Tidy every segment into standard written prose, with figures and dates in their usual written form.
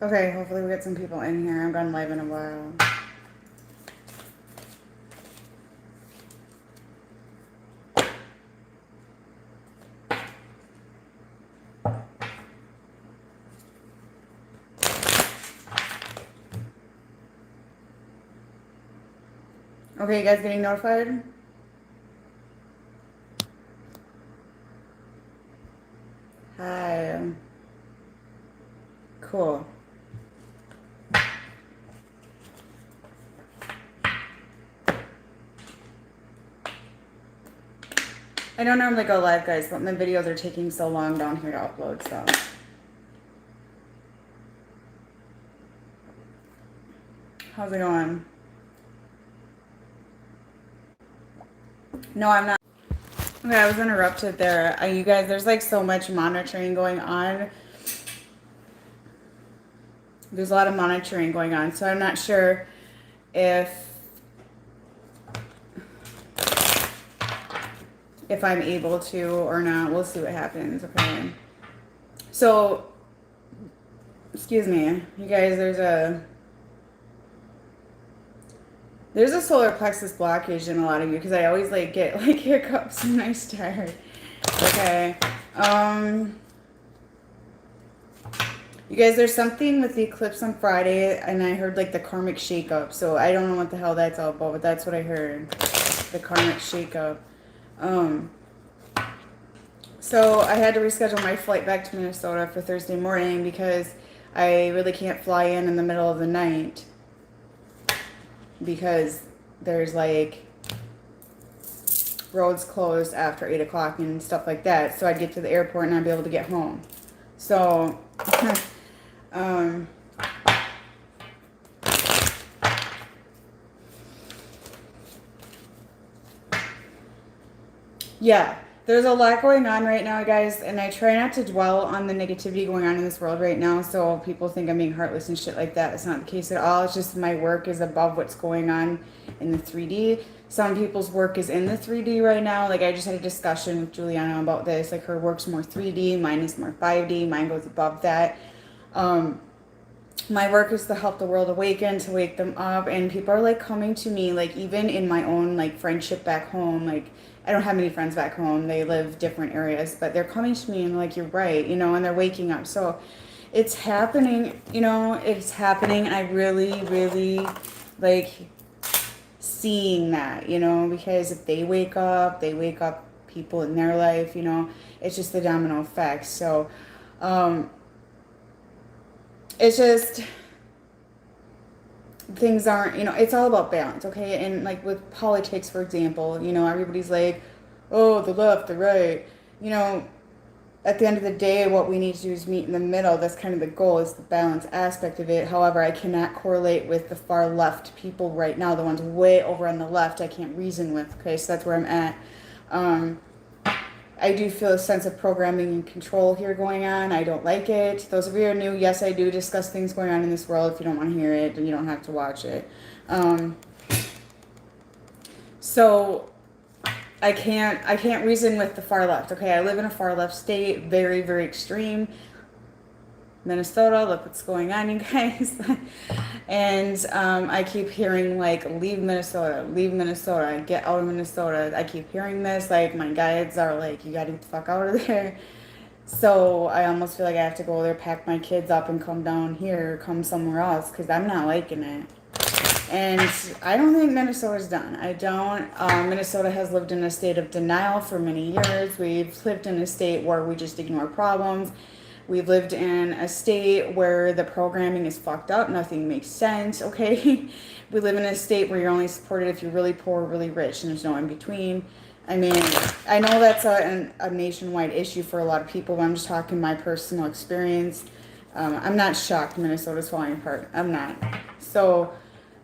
Okay, hopefully we get some people in here. I've gone live in a while. Okay, you guys getting notified? Hi. Cool. I don't normally go live, guys, but my videos are taking so long down here to upload, so. How's it going? No, I'm not. Okay, I was interrupted there. You guys, there's like so much monitoring going on. There's a lot of monitoring going on, so I'm not sure if I'm able to or not. We'll see what happens, okay? So, excuse me, you guys, there's a solar plexus blockage in a lot of you because I always like get like hiccups when I start. Okay. You guys, there's something with the eclipse on Friday, and I heard like the karmic shakeup. So I don't know what the hell that's all about, but that's what I heard. The karmic shakeup. So I had to reschedule my flight back to Minnesota for Thursday morning because I really can't fly in the middle of the night because there's like roads closed after 8 o'clock and stuff like that. So I'd get to the airport and I'd be able to get home. So, yeah, there's a lot going on right now, guys, and I try not to dwell on the negativity going on in this world right now, so people think I'm being heartless and shit like that. It's not the case at all. It's just my work is above what's going on in the 3D. Some people's work is in the 3D right now. Like, I just had a discussion with Juliana about this. Like, her work's more 3D, mine is more 5D, mine goes above that. My work is to help the world awaken, to wake them up, and people are like coming to me, like even in my own like friendship back home, like I don't have many friends back home, they live different areas, but they're coming to me and like, you're right, you know, and they're waking up. So it's happening, you know, it's happening, and I really like seeing that, you know, because if they wake up people in their life, you know, it's just the domino effect. So it's just things aren't, you know, it's all about balance, okay? And like with politics, for example, you know, everybody's like, oh, the left, the right, you know, at the end of the day, what we need to do is meet in the middle. That's kind of the goal, is the balance aspect of it. However, I cannot correlate with the far left people right now, the ones way over on the left I can't reason with, okay? So that's where I'm at. I do feel a sense of programming and control here going on. I don't like it. Those of you who are new, yes, I do discuss things going on in this world. If you don't want to hear it, then you don't have to watch it. So I can't reason with the far left. Okay, I live in a far left state, very extreme. Minnesota, look what's going on, you guys. And I keep hearing like, leave Minnesota, get out of Minnesota. I keep hearing this, like my guides are like, you gotta get the fuck out of there. So I almost feel like I have to go there, pack my kids up and come down here, come somewhere else, because I'm not liking it. And I don't think Minnesota's done. I don't. Minnesota has lived in a state of denial for many years. We've lived in a state where we just ignore problems. We've lived in a state where the programming is fucked up. Nothing makes sense, okay? We live in a state where you're only supported if you're really poor or really rich, and there's no in between. I mean, I know that's a nationwide issue for a lot of people, but I'm just talking my personal experience. I'm not shocked Minnesota's falling apart. I'm not. So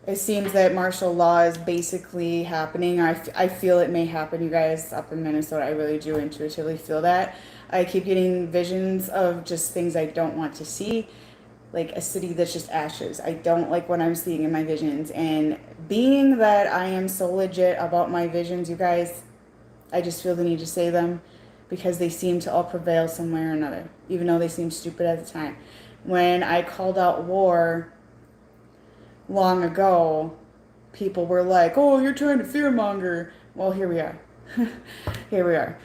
it seems that martial law is basically happening. I feel it may happen, you guys, up in Minnesota. I really do intuitively feel that. I keep getting visions of just things I don't want to see, like a city that's just ashes. I don't like what I'm seeing in my visions. And being that I am so legit about my visions, you guys, I just feel the need to say them because they seem to all prevail some way or another, even though they seem stupid at the time. When I called out war long ago, people were like, oh, you're trying to fearmonger. Well, here we are. Here we are.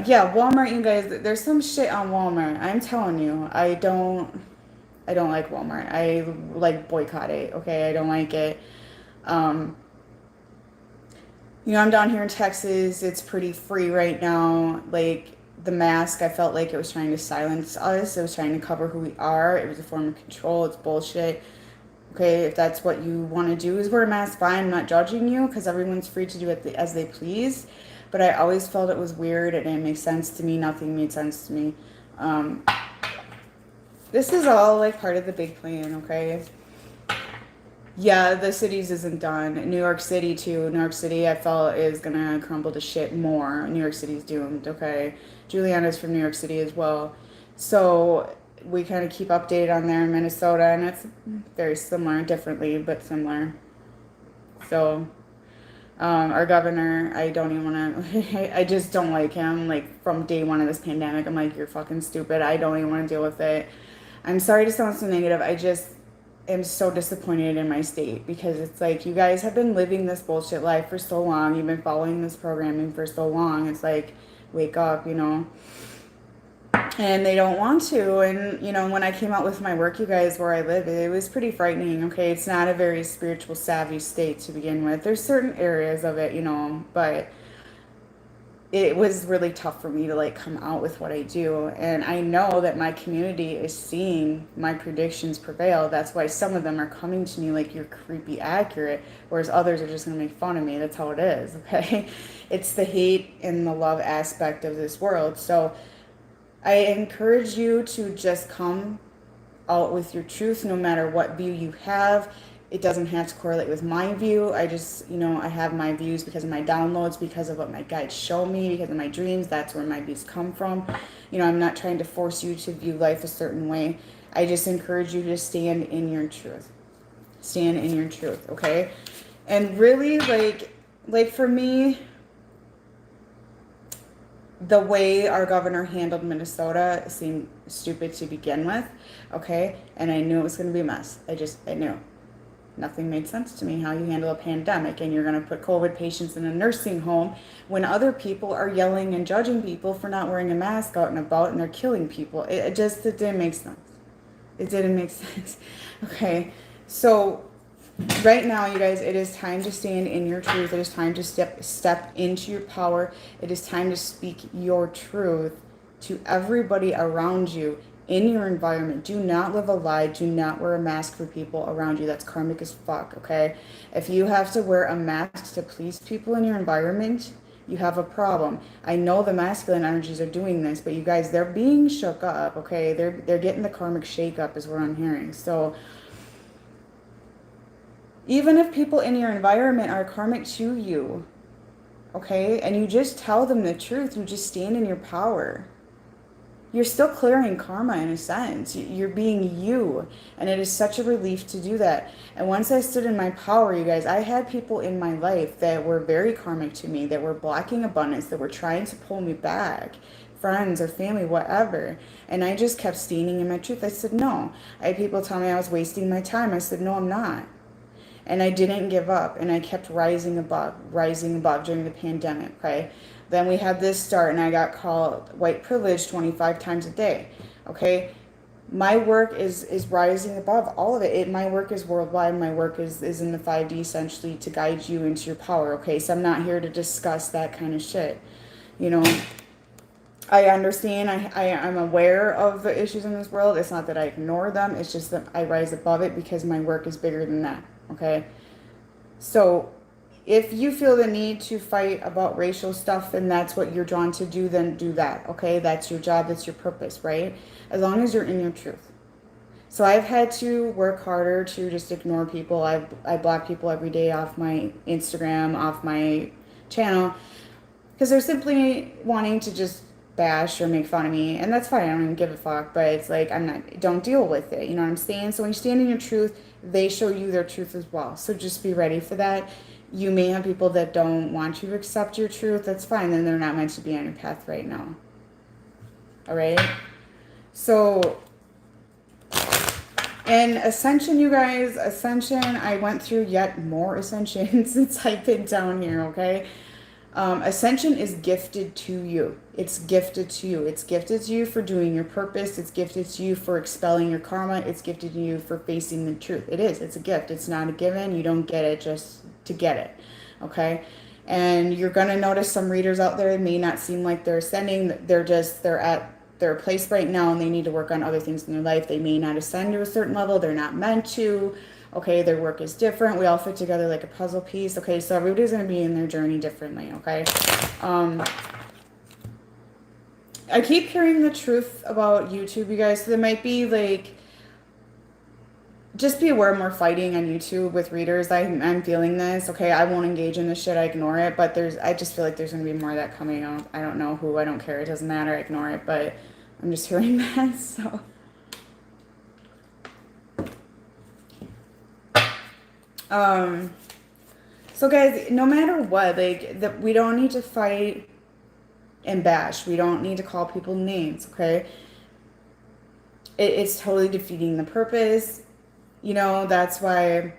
Yeah, Walmart, you guys, there's some shit on Walmart. I'm telling you, I don't like Walmart. I like boycott it. Okay, I don't like it. Um, I'm down here in Texas. It's pretty free right now. Like the mask, I felt like it was trying to silence us. It was trying to cover who we are. It was a form of control. It's bullshit. Okay, if that's what you want to do is wear a mask, fine. I'm not judging you because everyone's free to do it as they please. But I always felt it was weird. It didn't make sense to me. Nothing made sense to me. Um, this is all like part of the big plan, okay? Yeah, the cities isn't done. New York City too. New York City, I felt is gonna crumble to shit more. New York City's doomed. Okay, Juliana's from New York City as well, so we kind of keep updated on there in Minnesota, and it's very similar, differently but similar. So, our governor, I don't even want to. I just don't like him. Like from day one of this pandemic, I'm like, you're fucking stupid. I don't even want to deal with it. I'm sorry to sound so negative. I just am so disappointed in my state because it's like you guys have been living this bullshit life for so long. You've been following this programming for so long. It's like, wake up, And they don't want to. And, when I came out with my work, you guys, where I live, it was pretty frightening. Okay. It's not a very spiritual savvy state to begin with. There's certain areas of it, but it was really tough for me to like come out with what I do. And I know that my community is seeing my predictions prevail. That's why some of them are coming to me like you're creepy accurate, whereas others are just going to make fun of me. That's how it is. Okay. It's the hate and the love aspect of this world. So I encourage you to just come out with your truth, no matter what view you have. It doesn't have to correlate with my view. I just, I have my views because of my downloads, because of what my guides show me, because of my dreams. That's where my views come from. I'm not trying to force you to view life a certain way. I just encourage you to stand in your truth. Stand in your truth, okay? And really, like for me, the way our governor handled Minnesota seemed stupid to begin with, okay? And I knew it was going to be a mess. I knew. Nothing made sense to me how you handle a pandemic and you're going to put COVID patients in a nursing home when other people are yelling and judging people for not wearing a mask out and about and they're killing people. It didn't make sense. It didn't make sense. Okay, so right now, you guys, it is time to stand in your truth. It is time to step into your power. It is time to speak your truth to everybody around you. In your environment, do not live a lie. Do not wear a mask for people around you. That's karmic as fuck, okay? If you have to wear a mask to please people in your environment, you have a problem. I know the masculine energies are doing this, but you guys, they're being shook up, okay? They're getting the karmic shake up is what I'm hearing. So even if people in your environment are karmic to you, okay, and you just tell them the truth, you just stand in your power. You're still clearing karma in a sense. You're being you. And it is such a relief to do that. And once I stood in my power, you guys, I had people in my life that were very karmic to me, that were blocking abundance, that were trying to pull me back. Friends or family, whatever. And I just kept standing in my truth. I said, no. I had people tell me I was wasting my time. I said, no, I'm not. And I didn't give up. And I kept rising above during the pandemic, okay? Then we had this start and I got called white privilege 25 times a day. Okay. My work is rising above all of it. My work is worldwide. My work is in the 5D essentially to guide you into your power. Okay. So I'm not here to discuss that kind of shit. I understand. I'm aware of the issues in this world. It's not that I ignore them. It's just that I rise above it because my work is bigger than that. Okay. So if you feel the need to fight about racial stuff and that's what you're drawn to do, then do that, okay? That's your job, that's your purpose, right? As long as you're in your truth. So I've had to work harder to just ignore people. I block people every day off my Instagram, off my channel, because they're simply wanting to just bash or make fun of me, and that's fine. I don't even give a fuck, but it's like, don't deal with it, you know what I'm saying? So when you stand in your truth, they show you their truth as well. So just be ready for that. You may have people that don't want you to accept your truth. That's fine. Then they're not meant to be on your path right now. All right? So And Ascension, you guys, Ascension, I went through yet more Ascension since I've been down here, okay? Ascension is gifted to you. It's gifted to you. It's gifted to you for doing your purpose. It's gifted to you for expelling your karma. It's gifted to you for facing the truth. It is. It's a gift. It's not a given. You don't get it just to get it, okay? And you're going to notice some readers out there may not seem like they're ascending. They're at their place right now and they need to work on other things in their life. They may not ascend to a certain level. They're not meant to. Okay, their work is different. We all fit together like a puzzle piece. Okay, so everybody's going to be in their journey differently, okay? I keep hearing the truth about YouTube, you guys. So there might be like, just be aware more fighting on YouTube with readers. I'm feeling this. Okay, I won't engage in this shit. I ignore it. But I just feel like there's going to be more of that coming out. I don't know who. I don't care. It doesn't matter. I ignore it. But I'm just hearing that. So. So guys, no matter what, like, we don't need to fight and bash. We don't need to call people names, okay? It's totally defeating the purpose. You know, that's why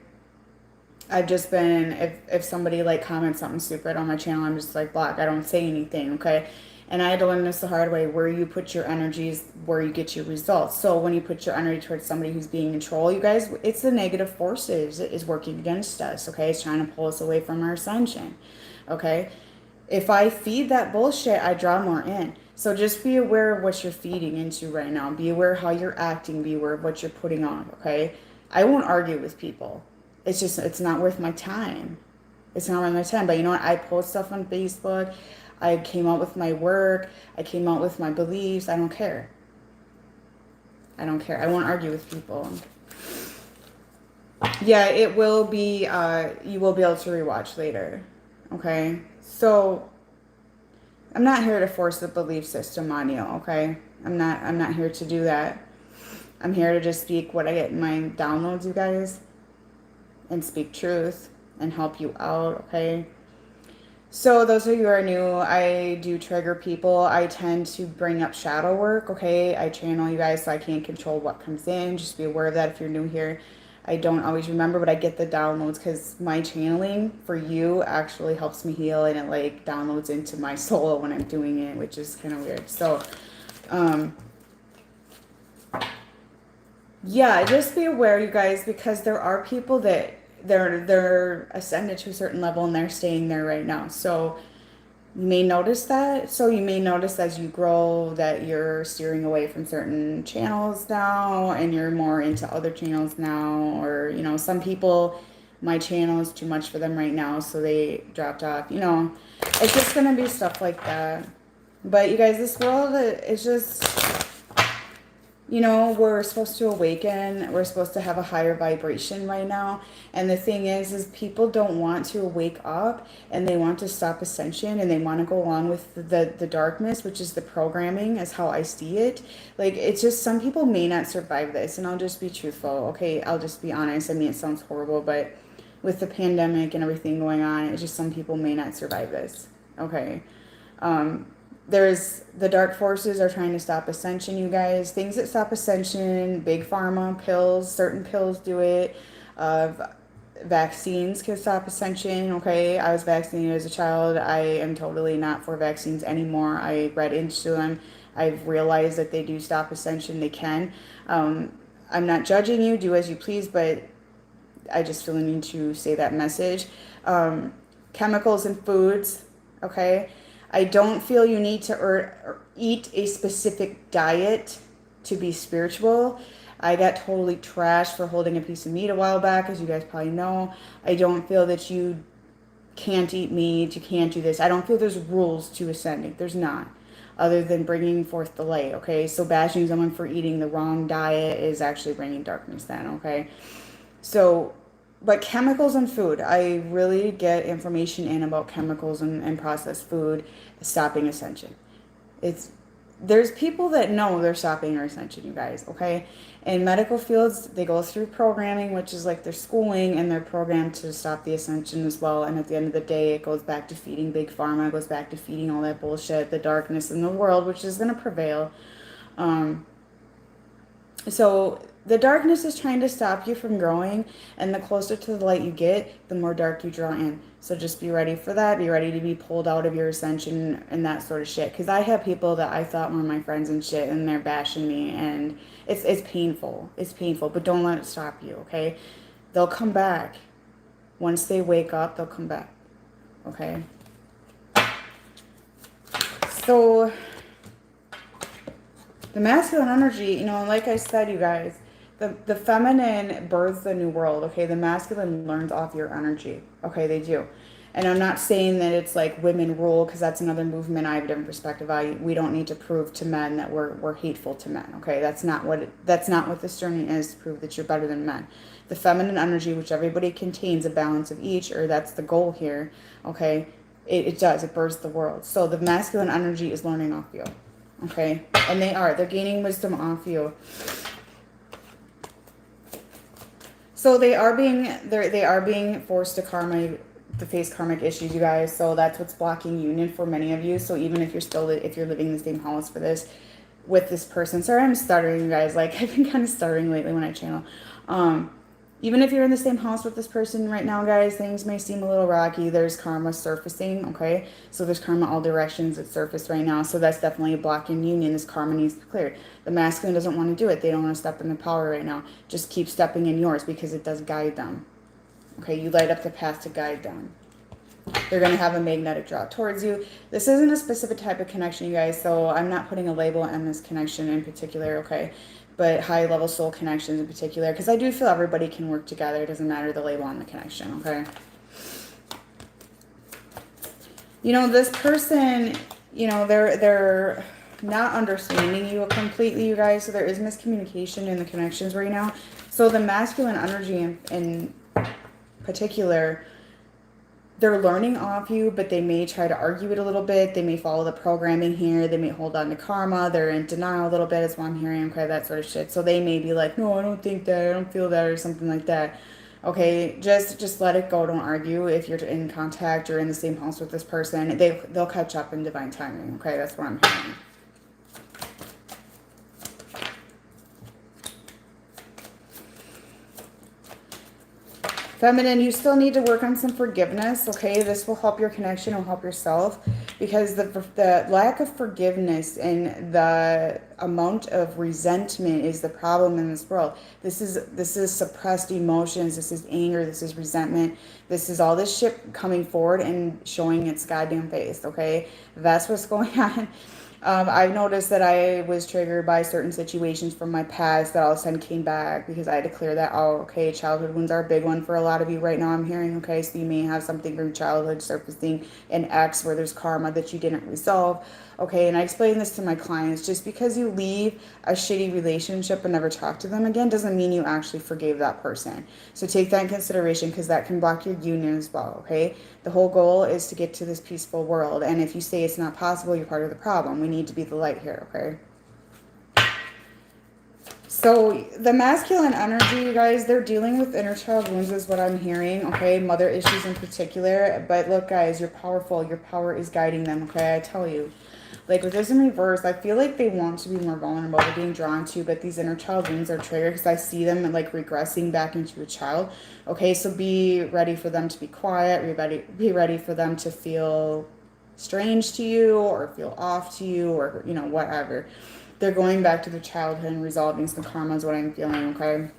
I've just been, if somebody like comments something stupid on my channel, I'm just like, block. I don't say anything, okay? And I had to learn this the hard way. Where you put your energies, where you get your results. So when you put your energy towards somebody who's being in control, you guys, it's the negative forces is working against us, okay? It's trying to pull us away from our ascension, okay? If I feed that bullshit, I draw more in. So just be aware of what you're feeding into right now. Be aware how you're acting. Be aware of what you're putting on, okay? I won't argue with people. It's not worth my time. It's not worth my time. But you know what? I post stuff on Facebook. I came out with my work. I came out with my beliefs. I don't care. I don't care. I won't argue with people. Yeah, it will be, you will be able to rewatch later. Okay? So, I'm not here to force the belief system on you, okay? I'm not here to do that. I'm here to just speak what I get in my downloads, you guys. And speak truth and help you out, okay? So those of you who are new, I do trigger people. I tend to bring up shadow work, okay? I channel you guys so I can't control what comes in. Just be aware of that if you're new here. I don't always remember, but I get the downloads because my channeling for you actually helps me heal and it like downloads into my soul when I'm doing it, which is kind of weird. So, yeah, just be aware, you guys, because there are people that they're ascended to a certain level and they're staying there right now. So you may notice that. So you may notice as you grow that you're steering away from certain channels now and you're more into other channels now. Or, you know, some people, my channel is too much for them right now, so they dropped off. You know, it's just going to be stuff like that. But you guys, this world is just... You know, we're supposed to awaken. We're supposed to have a higher vibration right now. And the thing is people don't want to wake up and they want to stop ascension and they want to go along with the darkness, which is the programming, is how I see it. Like, it's just some people may not survive this. And I'll just be truthful, okay? I'll just be honest. I mean, it sounds horrible, but with the pandemic and everything going on, it's just some people may not survive this, okay? There's the dark forces are trying to stop ascension, you guys. Things that stop ascension, big pharma, pills, certain pills do it. Vaccines can stop ascension, okay? I was vaccinated as a child. I am totally not for vaccines anymore. I read into them. I've realized that they do stop ascension. They can. I'm not judging you. Do as you please, but I just feel the need to say that message. Chemicals in foods, okay? I don't feel you need to eat a specific diet to be spiritual. I got totally trashed for holding a piece of meat a while back, as you guys probably know. I don't feel that you can't eat meat, you can't do this. I don't feel there's rules to ascending. There's not, other than bringing forth the light, okay? So bashing someone for eating the wrong diet is actually bringing darkness then, okay? So... But chemicals in food, I really get information in about chemicals and processed food stopping ascension. There's people that know they're stopping their ascension, you guys, okay? In medical fields, they go through programming, which is like their schooling, and they're programmed to stop the ascension as well. And at the end of the day, it goes back to feeding big pharma, it goes back to feeding all that bullshit, the darkness in the world, which is going to prevail. So The darkness is trying to stop you from growing, and the closer to the light you get, the more dark you draw in. So just be ready for that. Be ready to be pulled out of your ascension and that sort of shit. Because I have people that I thought were my friends and shit, and they're bashing me, and it's painful. It's painful, but don't let it stop you, okay? They'll come back. Once they wake up, they'll come back, okay? So the masculine energy, you know, like I said, you guys, the feminine births the new world, okay? The masculine learns off your energy, okay? They do. And I'm not saying that it's like women rule, because that's another movement. I have a different perspective. We don't need to prove to men that we're hateful to men, okay? That's not what this journey is, to prove that you're better than men. The feminine energy, which everybody contains a balance of each, or that's the goal here, okay? It does. It births the world. So the masculine energy is learning off you, okay? And they're gaining wisdom off you. So they are being forced to face karmic issues, you guys. So that's what's blocking union for many of you. So even if you're living in the same house with this person. Sorry, I'm stuttering, you guys. Like, I've been kind of stuttering lately when I channel. Even if you're in the same house with this person right now, guys, things may seem a little rocky. There's karma surfacing, okay? So there's karma all directions that surface right now. So that's definitely a block in union. This karma needs to be cleared. The masculine doesn't want to do it. They don't want to step in the power right now. Just keep stepping in yours, because it does guide them. Okay, you light up the path to guide them. They're going to have a magnetic draw towards you. This isn't a specific type of connection, you guys, so I'm not putting a label on this connection in particular, okay? But high-level soul connections in particular, because I do feel everybody can work together. It doesn't matter the label on the connection, okay? You know, this person, you know, they're not understanding you completely, you guys, so there is miscommunication in the connections right now. So the masculine energy in particular, they're learning off you, but they may try to argue it a little bit. They may follow the programming here. They may hold on to karma. They're in denial a little bit, is what I'm hearing, okay, that sort of shit. So they may be like, no, I don't think that, I don't feel that, or something like that. Okay, just let it go. Don't argue. If you're in contact or in the same house with this person, they'll catch up in divine timing, okay? That's what I'm hearing. Feminine, you still need to work on some forgiveness, okay? This will help your connection, will help yourself, because the lack of forgiveness and the amount of resentment is the problem in this world. This is suppressed emotions, this is anger, this is resentment, this is all this shit coming forward and showing its goddamn face, okay? That's what's going on. I've noticed that I was triggered by certain situations from my past that all of a sudden came back, because I had to clear that out. Okay, childhood wounds are a big one for a lot of you right now, I'm hearing. Okay, so you may have something from childhood surfacing in X where there's karma that you didn't resolve. Okay, and I explain this to my clients. Just because you leave a shitty relationship and never talk to them again doesn't mean you actually forgave that person. So take that in consideration, because that can block your union as well, okay? The whole goal is to get to this peaceful world. And if you say it's not possible, you're part of the problem. We need to be the light here, okay? So the masculine energy, you guys, they're dealing with inner child wounds is what I'm hearing, okay? Mother issues in particular. But look, guys, you're powerful. Your power is guiding them, okay? I tell you. Like with this in reverse, I feel like they want to be more vulnerable. They're being drawn to, but these inner child wounds are triggered, because I see them like regressing back into a child. Okay, so be ready for them to be quiet. Be ready for them to feel strange to you, or feel off to you, or, you know, whatever. They're going back to their childhood and resolving some karma is what I'm feeling, okay?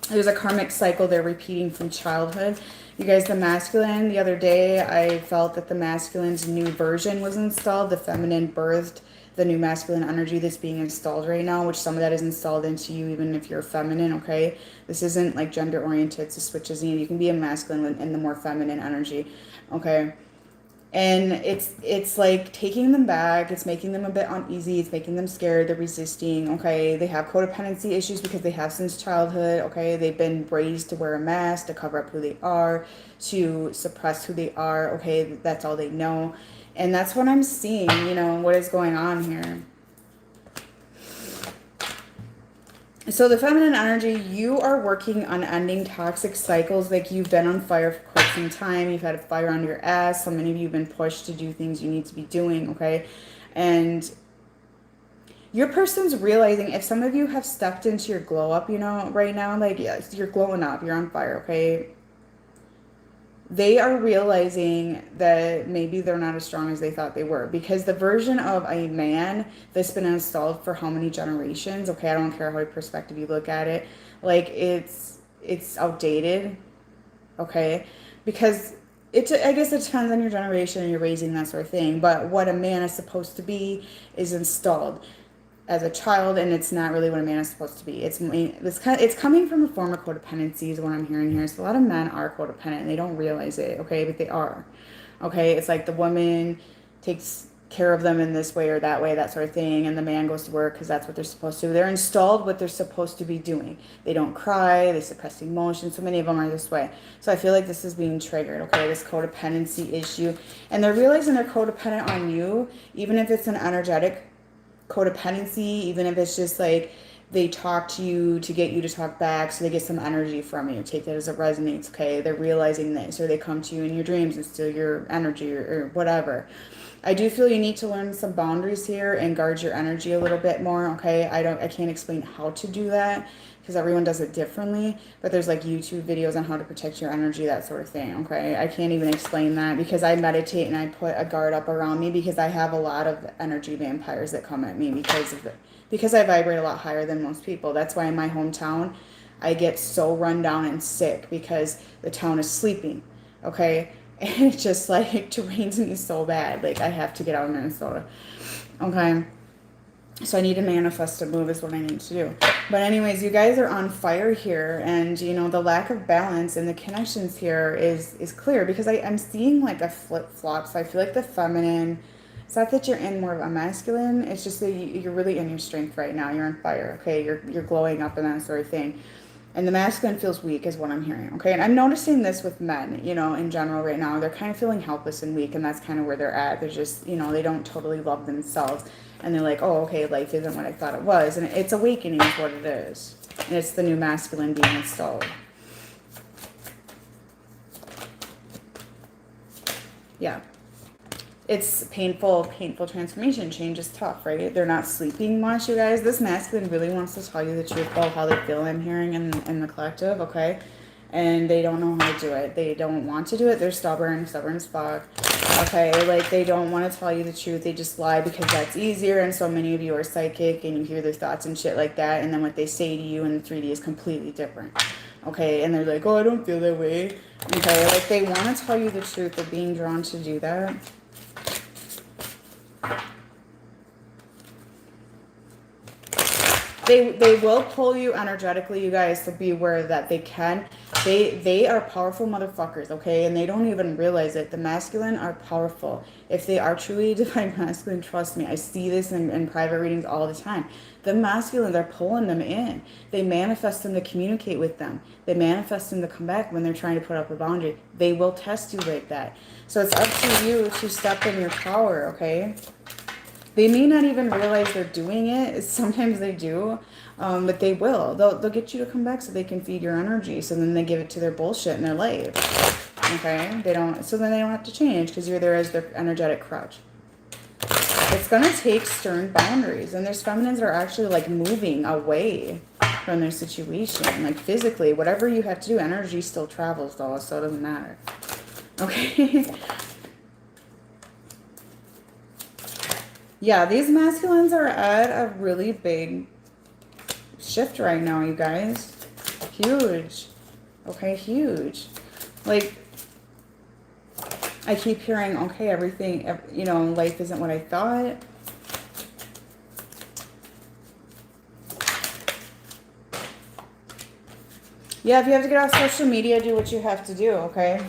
There's a karmic cycle they're repeating from childhood. You guys, the masculine, the other day, I felt that the masculine's new version was installed. The feminine birthed the new masculine energy that's being installed right now, which some of that is installed into you, even if you're feminine, okay? This isn't like gender oriented, it's switches in. You can be a masculine in the more feminine energy, okay? And it's like taking them back. It's making them a bit uneasy. It's making them scared. They're resisting, okay? They have codependency issues because they have since childhood, okay? They've been raised to wear a mask, to cover up who they are, to suppress who they are, okay? That's all they know. And that's what I'm seeing, you know, what is going on here. So the feminine energy, you are working on ending toxic cycles. Like you've been on fire for quite some time. You've had a fire under your ass. So many of you have been pushed to do things you need to be doing, okay? And your person's realizing, if some of you have stepped into your glow up, you know, right now, like, yes, you're glowing up, you're on fire, okay? They are realizing that maybe they're not as strong as they thought they were, because the version of a man that's been installed for how many generations, okay, I don't care how perspective you look at it, like, it's outdated, okay? Because I guess it depends on your generation and your raising, that sort of thing, but what a man is supposed to be is installed as a child, and it's not really what a man is supposed to be. It's coming from a form of codependency is what I'm hearing here. So a lot of men are codependent and they don't realize it, okay, but they are. Okay, it's like the woman takes care of them in this way or that way, that sort of thing, and the man goes to work because that's what they're supposed to. They're installed what they're supposed to be doing. They don't cry, they suppress emotions. So many of them are this way. So I feel like this is being triggered, okay, this codependency issue, and they're realizing they're codependent on you, even if it's an energetic codependency, even if it's just like they talk to you to get you to talk back so they get some energy from you. Take that as it resonates, okay? They're realizing this, or they come to you in your dreams and steal your energy, or whatever. I do feel you need to learn some boundaries here and guard your energy a little bit more, okay? I can't explain how to do that because everyone does it differently, but there's like YouTube videos on how to protect your energy, that sort of thing, okay? I can't even explain that because I meditate and I put a guard up around me because I have a lot of energy vampires that come at me because I vibrate a lot higher than most people. That's why in my hometown, I get so run down and sick because the town is sleeping, okay? And it just like drains me so bad. Like I have to get out of Minnesota, okay? So I need to manifest a move is what I need to do. But anyways, you guys are on fire here. And, you know, the lack of balance and the connections here is clear because I'm seeing like a flip-flop. So I feel like the feminine, it's not that you're in more of a masculine. It's just that you're really in your strength right now. You're on fire, okay? You're glowing up and that sort of thing. And the masculine feels weak is what I'm hearing, okay? And I'm noticing this with men, you know, in general right now. They're kind of feeling helpless and weak, and that's kind of where they're at. They're just, you know, they don't totally love themselves. And they're like, oh, okay, life isn't what I thought it was. And it's awakening is what it is. And it's the new masculine being installed. Yeah. It's painful transformation. Change is tough, right? They're not sleeping much, you guys. This masculine really wants to tell you the truth about how they feel, I'm hearing in the collective, okay? And they don't know how to do it. They don't want to do it. They're stubborn as fuck. Okay, like they don't want to tell you the truth. They just lie because that's easier. And so many of you are psychic and you hear their thoughts and shit like that. And then what they say to you in the 3D is completely different. Okay, and they're like, oh, I don't feel that way. Okay, like they want to tell you the truth. They're being drawn to do that. They will pull you energetically, you guys, to be aware that they can. They are powerful motherfuckers, okay? And they don't even realize it. The masculine are powerful. If they are truly divine masculine, trust me, I see this in private readings all the time. The masculine, they're pulling them in. They manifest them to communicate with them. They manifest them to come back when they're trying to put up a boundary. They will test you like that. So it's up to you to step in your power, okay? They may not even realize they're doing it. Sometimes they do, but they will. They'll get you to come back so they can feed your energy. So then they give it to their bullshit in their life. Okay? So then they don't have to change because you're there as their energetic crutch. It's going to take stern boundaries. And there's feminines that are actually like moving away from their situation. Like physically, whatever you have to do, energy still travels though, so it doesn't matter. Okay? Yeah, these masculines are at a really big shift right now, you guys. Huge. Okay, huge. Like, I keep hearing, okay, everything, you know, life isn't what I thought. Yeah, if you have to get off social media, do what you have to do, okay?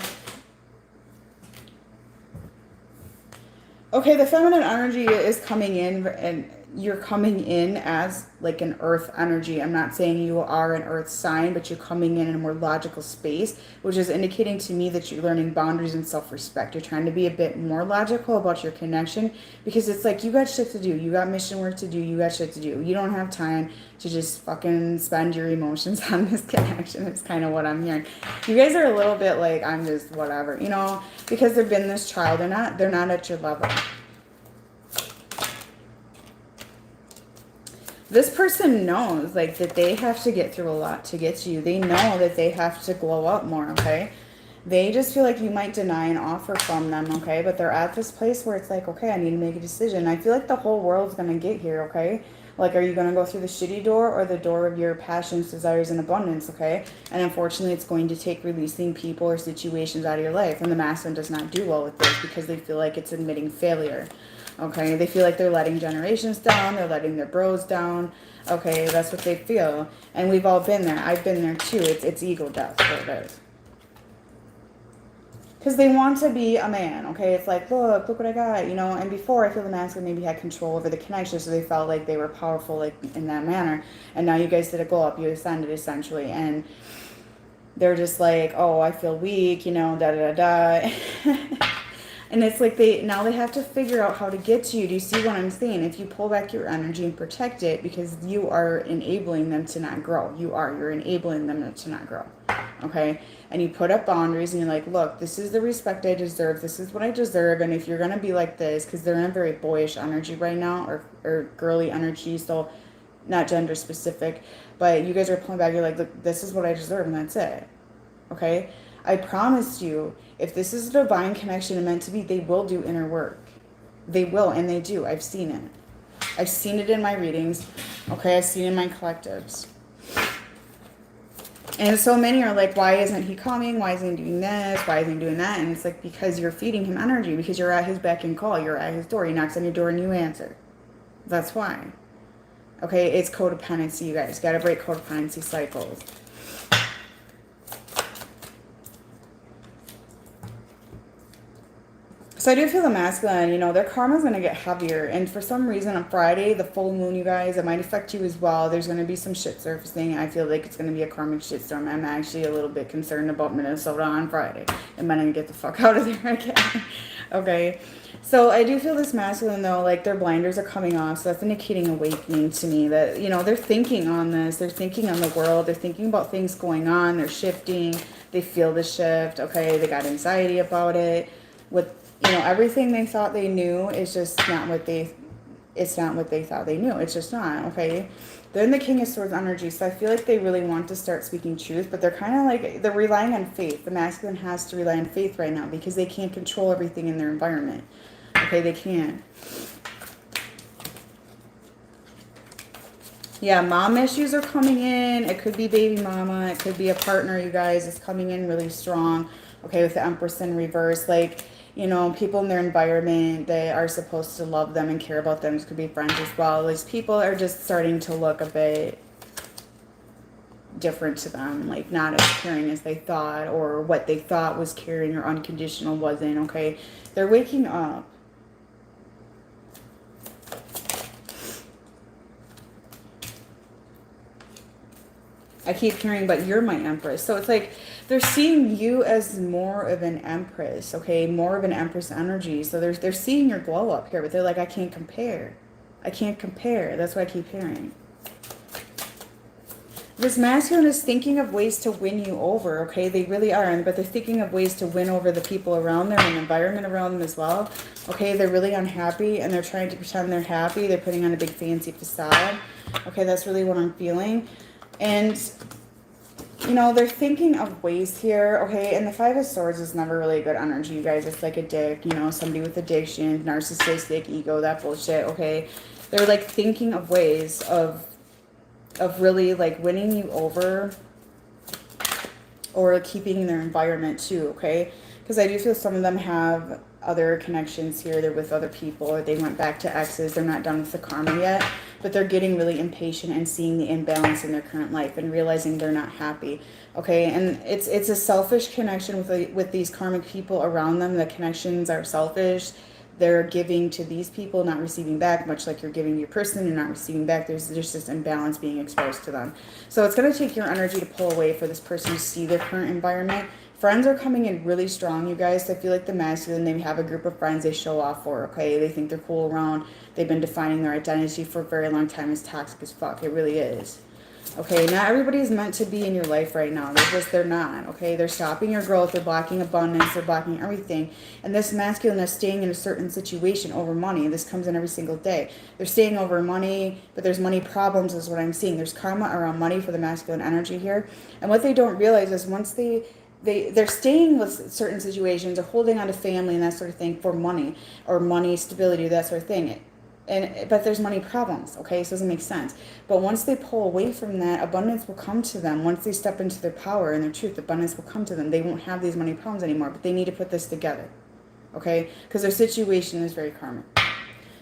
Okay, the feminine energy is coming in, and you're coming in as like an earth energy. I'm not saying you are an earth sign, but you're coming in a more logical space, which is indicating to me that you're learning boundaries and self-respect. You're trying to be a bit more logical about your connection because it's like you got shit to do. You got mission work to do. You got shit to do. You don't have time to just fucking spend your emotions on this connection. It's kind of what I'm hearing. You guys are a little bit like, I'm just whatever, you know, because they've been this child. They're not at your level. This person knows, like, that they have to get through a lot to get to you. They know that they have to glow up more, okay? They just feel like you might deny an offer from them, okay? But they're at this place where it's like, okay, I need to make a decision. I feel like the whole world's going to get here, okay? Like, are you going to go through the shitty door or the door of your passions, desires, and abundance, okay? And unfortunately, it's going to take releasing people or situations out of your life. And the masculine does not do well with this because they feel like it's admitting failure, okay? They feel like they're letting generations down. They're letting their bros down, okay? That's what they feel. And we've all been there. I've been there, too. It's ego death, what it is. Because they want to be a man, okay? It's like, look what I got, you know? And before, I feel the masculine maybe had control over the connection, so they felt like they were powerful, like, in that manner. And now you guys did a glow up. You ascended, essentially. And they're just like, oh, I feel weak, you know, da-da-da-da. And it's like now they have to figure out how to get to you. Do you see what I'm saying? If you pull back your energy and protect it, because you are enabling them to not grow. You're enabling them to not grow, okay? And you put up boundaries and you're like, look, this is the respect I deserve. This is what I deserve. And if you're going to be like this, because they're in a very boyish energy right now, or girly energy, so not gender specific, but you guys are pulling back. You're like, look, this is what I deserve, and that's it, okay? I promise you, if this is a divine connection and meant to be, they will do inner work. They will, and they do. I've seen it. I've seen it in my readings. Okay, I've seen it in my collectives. And so many are like, why isn't he coming? Why isn't he doing this? Why isn't he doing that? And it's like, because you're feeding him energy, because you're at his beck and call. You're at his door. He knocks on your door and you answer. That's why. Okay, it's codependency, you guys. Got to break codependency cycles. So I do feel the masculine, you know, their karma is going to get heavier. And for some reason on Friday, the full moon, you guys, it might affect you as well. There's going to be some shit surfacing. I feel like it's going to be a karmic shitstorm. I'm actually a little bit concerned about Minnesota on Friday. Am I going to get the fuck out of there again? Okay. So I do feel this masculine, though, like their blinders are coming off. So that's indicating awakening to me that, you know, they're thinking on this. They're thinking on the world. They're thinking about things going on. They're shifting. They feel the shift. Okay. They got anxiety about it. You know, everything they thought they knew is just not what it's not what they thought they knew. It's just not, okay? They're in the King of Swords energy, so I feel like they really want to start speaking truth, but they're kind of like, they're relying on faith. The masculine has to rely on faith right now because they can't control everything in their environment. Okay, they can't. Yeah, mom issues are coming in. It could be baby mama. It could be a partner, you guys, is coming in really strong. Okay, with the Empress in reverse, like, you know, people in their environment, they are supposed to love them and care about them. This could be friends as well. These people are just starting to look a bit different to them, like not as caring as they thought, or what they thought was caring or unconditional wasn't, okay? They're waking up. I keep hearing, but you're my empress. So it's like they're seeing you as more of an empress, okay? More of an empress energy. So they're seeing your glow up here, but they're like, I can't compare. I can't compare. That's what I keep hearing. This masculine is thinking of ways to win you over, okay? They really are, but they're thinking of ways to win over the people around them and the environment around them as well. Okay, they're really unhappy and they're trying to pretend they're happy. They're putting on a big fancy facade. Okay, that's really what I'm feeling. And, you know, they're thinking of ways here, okay? And the Five of Swords is never really a good energy, you guys. It's like a dick, you know, somebody with addiction, narcissistic, ego, that bullshit, okay? They're, like, thinking of ways of really, like, winning you over or keeping in their environment, too, okay? Because I do feel some of them have other connections here. They're with other people, or they went back to exes. They're not done with the karma yet, but they're getting really impatient and seeing the imbalance in their current life and realizing they're not happy, okay? And it's a selfish connection with these karmic people around them. The connections are selfish. They're giving to these people, not receiving back, much like you're giving your person, you're not receiving back. There's this imbalance being exposed to them. So it's going to take your energy to pull away for this person to see their current environment. Friends are coming in really strong, you guys. I feel like the masculine, they have a group of friends they show off for, okay? They think they're cool around. They've been defining their identity for a very long time as toxic as fuck. It really is. Okay, not everybody is meant to be in your life right now. They're not. Okay, they're stopping your growth. They're blocking abundance. They're blocking everything. And this masculine is staying in a certain situation over money. This comes in every single day. They're staying over money, but there's money problems is what I'm seeing. There's karma around money for the masculine energy here. And what they don't realize is once they're staying with certain situations or holding on to family and that sort of thing for money or money stability, that sort of thing. But there's money problems, okay? So it doesn't make sense. But once they pull away from that, abundance will come to them. Once they step into their power and their truth, abundance will come to them. They won't have these money problems anymore, but they need to put this together, okay? Because their situation is very karmic.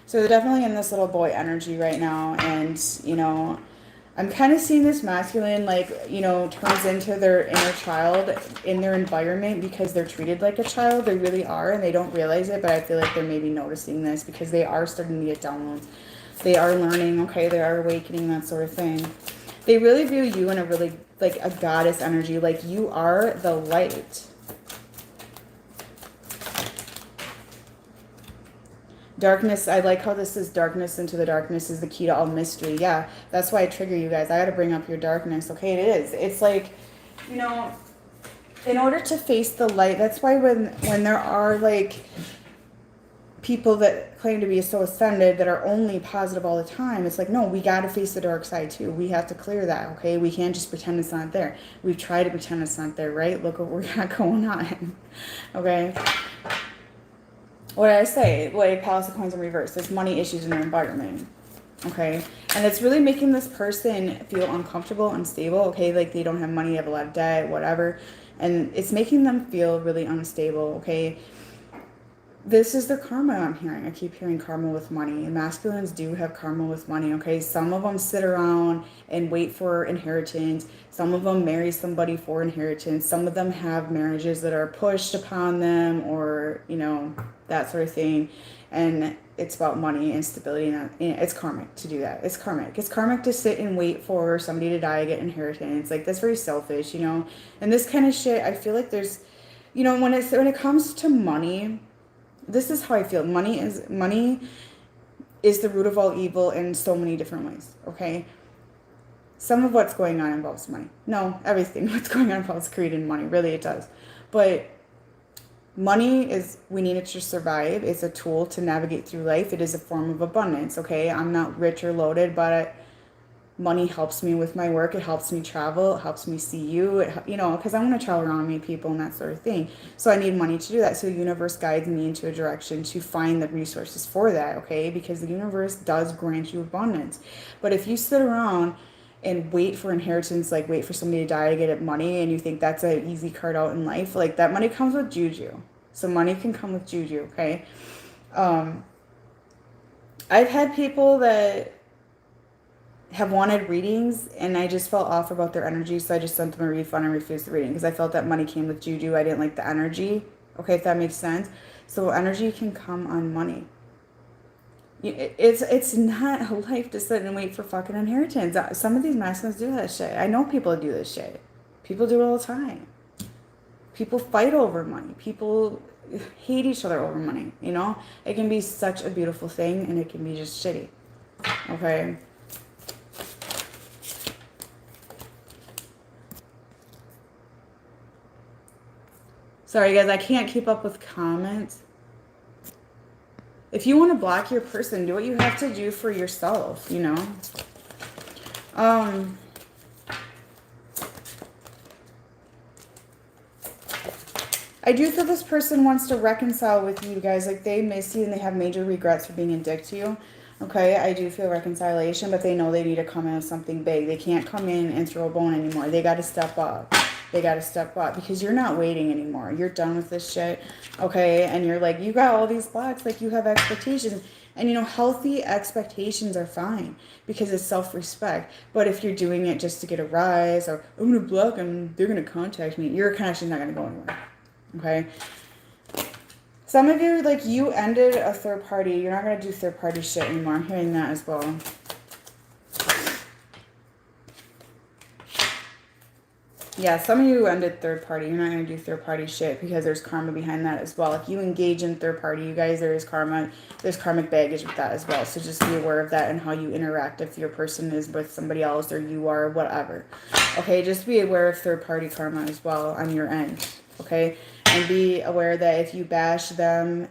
So they're definitely in this little boy energy right now. And, you know, I'm kind of seeing this masculine, like, you know, turns into their inner child in their environment because they're treated like a child. They really are, and they don't realize it, but I feel like they're maybe noticing this because they are starting to get downloads. They are learning, okay, they are awakening, that sort of thing. They really view you in a really, like, a goddess energy, like you are the light. Darkness, I like how this is darkness into the darkness is the key to all mystery. Yeah, that's why I trigger you guys. I got to bring up your darkness. Okay, it is. It's like, you know, in order to face the light, that's why when there are like people that claim to be so ascended that are only positive all the time, it's like, no, we got to face the dark side too. We have to clear that, okay? We can't just pretend it's not there. We've tried to pretend it's not there, right? Look what we got going on, okay? What did I say? Like, Palace of Coins in reverse. There's money issues in their environment. Okay? And it's really making this person feel uncomfortable, unstable. Okay? Like, they don't have money, they have a lot of debt, whatever. And it's making them feel really unstable. Okay? This is the karma I'm hearing. I keep hearing karma with money. And masculines do have karma with money, okay? Some of them sit around and wait for inheritance. Some of them marry somebody for inheritance. Some of them have marriages that are pushed upon them or, you know, that sort of thing. And it's about money and stability. And it's karmic to do that. It's karmic. It's karmic to sit and wait for somebody to die, get inheritance. Like, that's very selfish, you know? And this kind of shit, I feel like there's, you know, when it comes to money, this is how I feel. Money is the root of all evil in so many different ways, okay? Some of what's going on involves money. No, everything what's going on involves greed and money. Really, it does. But money is, we need it to survive. It's a tool to navigate through life. It is a form of abundance, okay? I'm not rich or loaded, but money helps me with my work. It helps me travel. It helps me see you. You know, because I want to travel around and meet people and that sort of thing. So I need money to do that. So the universe guides me into a direction to find the resources for that, okay? Because the universe does grant you abundance. But if you sit around and wait for inheritance, like wait for somebody to die to get money, and you think that's an easy card out in life, like that money comes with juju. So money can come with juju, okay? I've had people that have wanted readings and I just felt off about their energy, so I just sent them a refund and refused the reading because I felt that money came with juju. I didn't like the energy, okay, if that makes sense. So energy can come on money. It's not a life to sit and wait for fucking inheritance. Some of these masculines do that shit. I know people do this shit. People do it all the time. People fight over money. People hate each other over money, you know? It can be such a beautiful thing and it can be just shitty, okay? Sorry, guys, I can't keep up with comments. If you want to block your person, do what you have to do for yourself, you know? I do feel this person wants to reconcile with you guys. Like, they miss you and they have major regrets for being a dick to you. Okay, I do feel reconciliation, but they know they need to come in with something big. They can't come in and throw a bone anymore. They got to step up. They got to step up because you're not waiting anymore. You're done with this shit, okay? And you're like, you got all these blocks, like you have expectations. And, you know, healthy expectations are fine because it's self-respect. But if you're doing it just to get a rise or I'm going to block them, they're going to contact me, your connection's not going to go anywhere, okay? Some of you, like, you ended a third party. You're not going to do third party shit anymore. I'm hearing that as well. Yeah, some of you ended third party. You're not going to do third party shit because there's karma behind that as well. If you engage in third party, you guys, there is karma. There's karmic baggage with that as well. So just be aware of that and how you interact if your person is with somebody else or you are, whatever. Okay, just be aware of third party karma as well on your end. Okay, and be aware that if you bash them,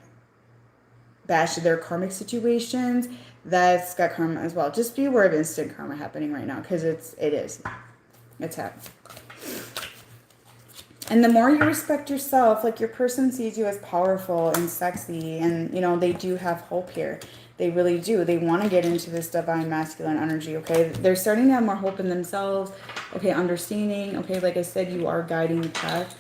bash their karmic situations, that's got karma as well. Just be aware of instant karma happening right now because it is. It's happening. And the more you respect yourself, like your person sees you as powerful and sexy, and you know, they do have hope here. They really do. They want to get into this divine masculine energy, okay? They're starting to have more hope in themselves, okay, understanding, okay, like I said, you are guiding the path.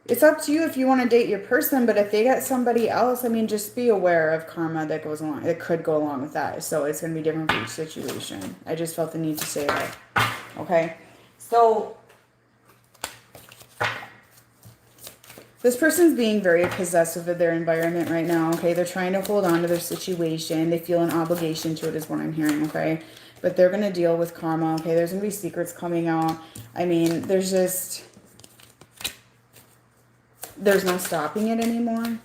It's up to you if you want to date your person, but if they got somebody else, I mean, just be aware of karma that goes along. It could go along with that. So it's going to be different for each situation. I just felt the need to say that. Okay. So this person's being very possessive of their environment right now. Okay. They're trying to hold on to their situation. They feel an obligation to it is what I'm hearing. Okay. But they're going to deal with karma. Okay. There's going to be secrets coming out. I mean, there's no stopping it anymore.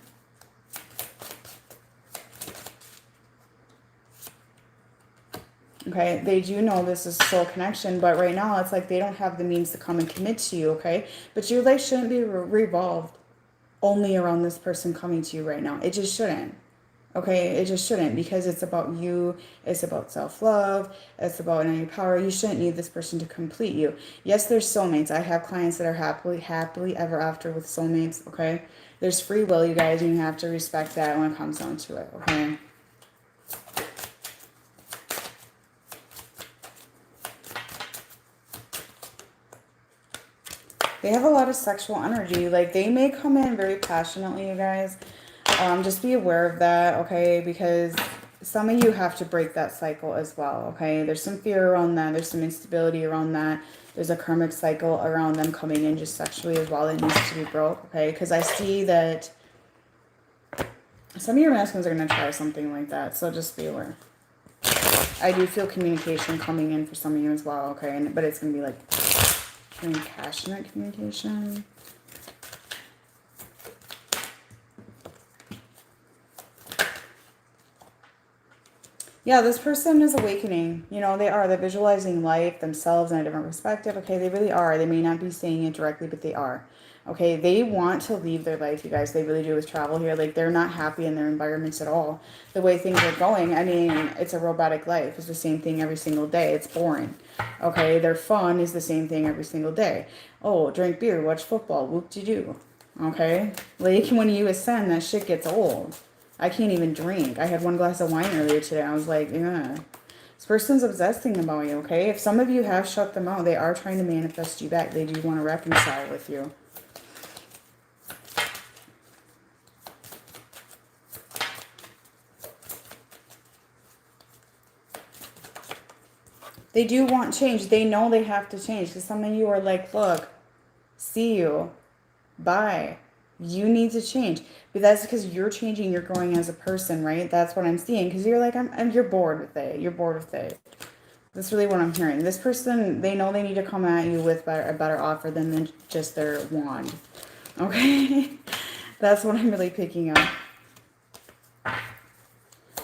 Okay, they do know this is soul connection, but right now it's like they don't have the means to come and commit to you, okay? But your life shouldn't be revolved only around this person coming to you right now. It just shouldn't. Okay, it just shouldn't, because it's about you, it's about self-love, it's about inner power. You shouldn't need this person to complete you. Yes, there's soulmates. I have clients that are happily ever after with soulmates, okay? There's free will, you guys, and you have to respect that when it comes down to it, okay? They have a lot of sexual energy. Like, they may come in very passionately, you guys. Just be aware of that, okay? Because some of you have to break that cycle as well, okay? There's some fear around that. There's some instability around that. There's a karmic cycle around them coming in just sexually as well that needs to be broke, okay? Because I see that some of your masculines are going to try something like that, so just be aware. I do feel communication coming in for some of you as well, okay? But it's going to be like very passionate communication. Yeah, this person is awakening. You know, they are. They're visualizing life, themselves in a different perspective. Okay, they really are. They may not be saying it directly, but they are. Okay, they want to leave their life, you guys. They really do with travel here. Like, they're not happy in their environments at all. The way things are going, I mean, it's a robotic life. It's the same thing every single day. It's boring. Okay, their fun is the same thing every single day. Oh, drink beer, watch football, whoop-de-doo. Okay, like when you ascend, that shit gets old. I can't even drink. I had one glass of wine earlier today. I was like, yeah. This person's obsessing about you, okay? If some of you have shut them out, they are trying to manifest you back. They do want to reconcile with you. They do want change. They know they have to change. Because some of you are like, look, see you. Bye. You need to change. But that's because you're changing, you're growing as a person, right? That's what I'm seeing. Because you're like, you're bored with it. You're bored with it. That's really what I'm hearing. This person, they know they need to come at you with a better offer than just their wand. Okay? That's what I'm really picking up.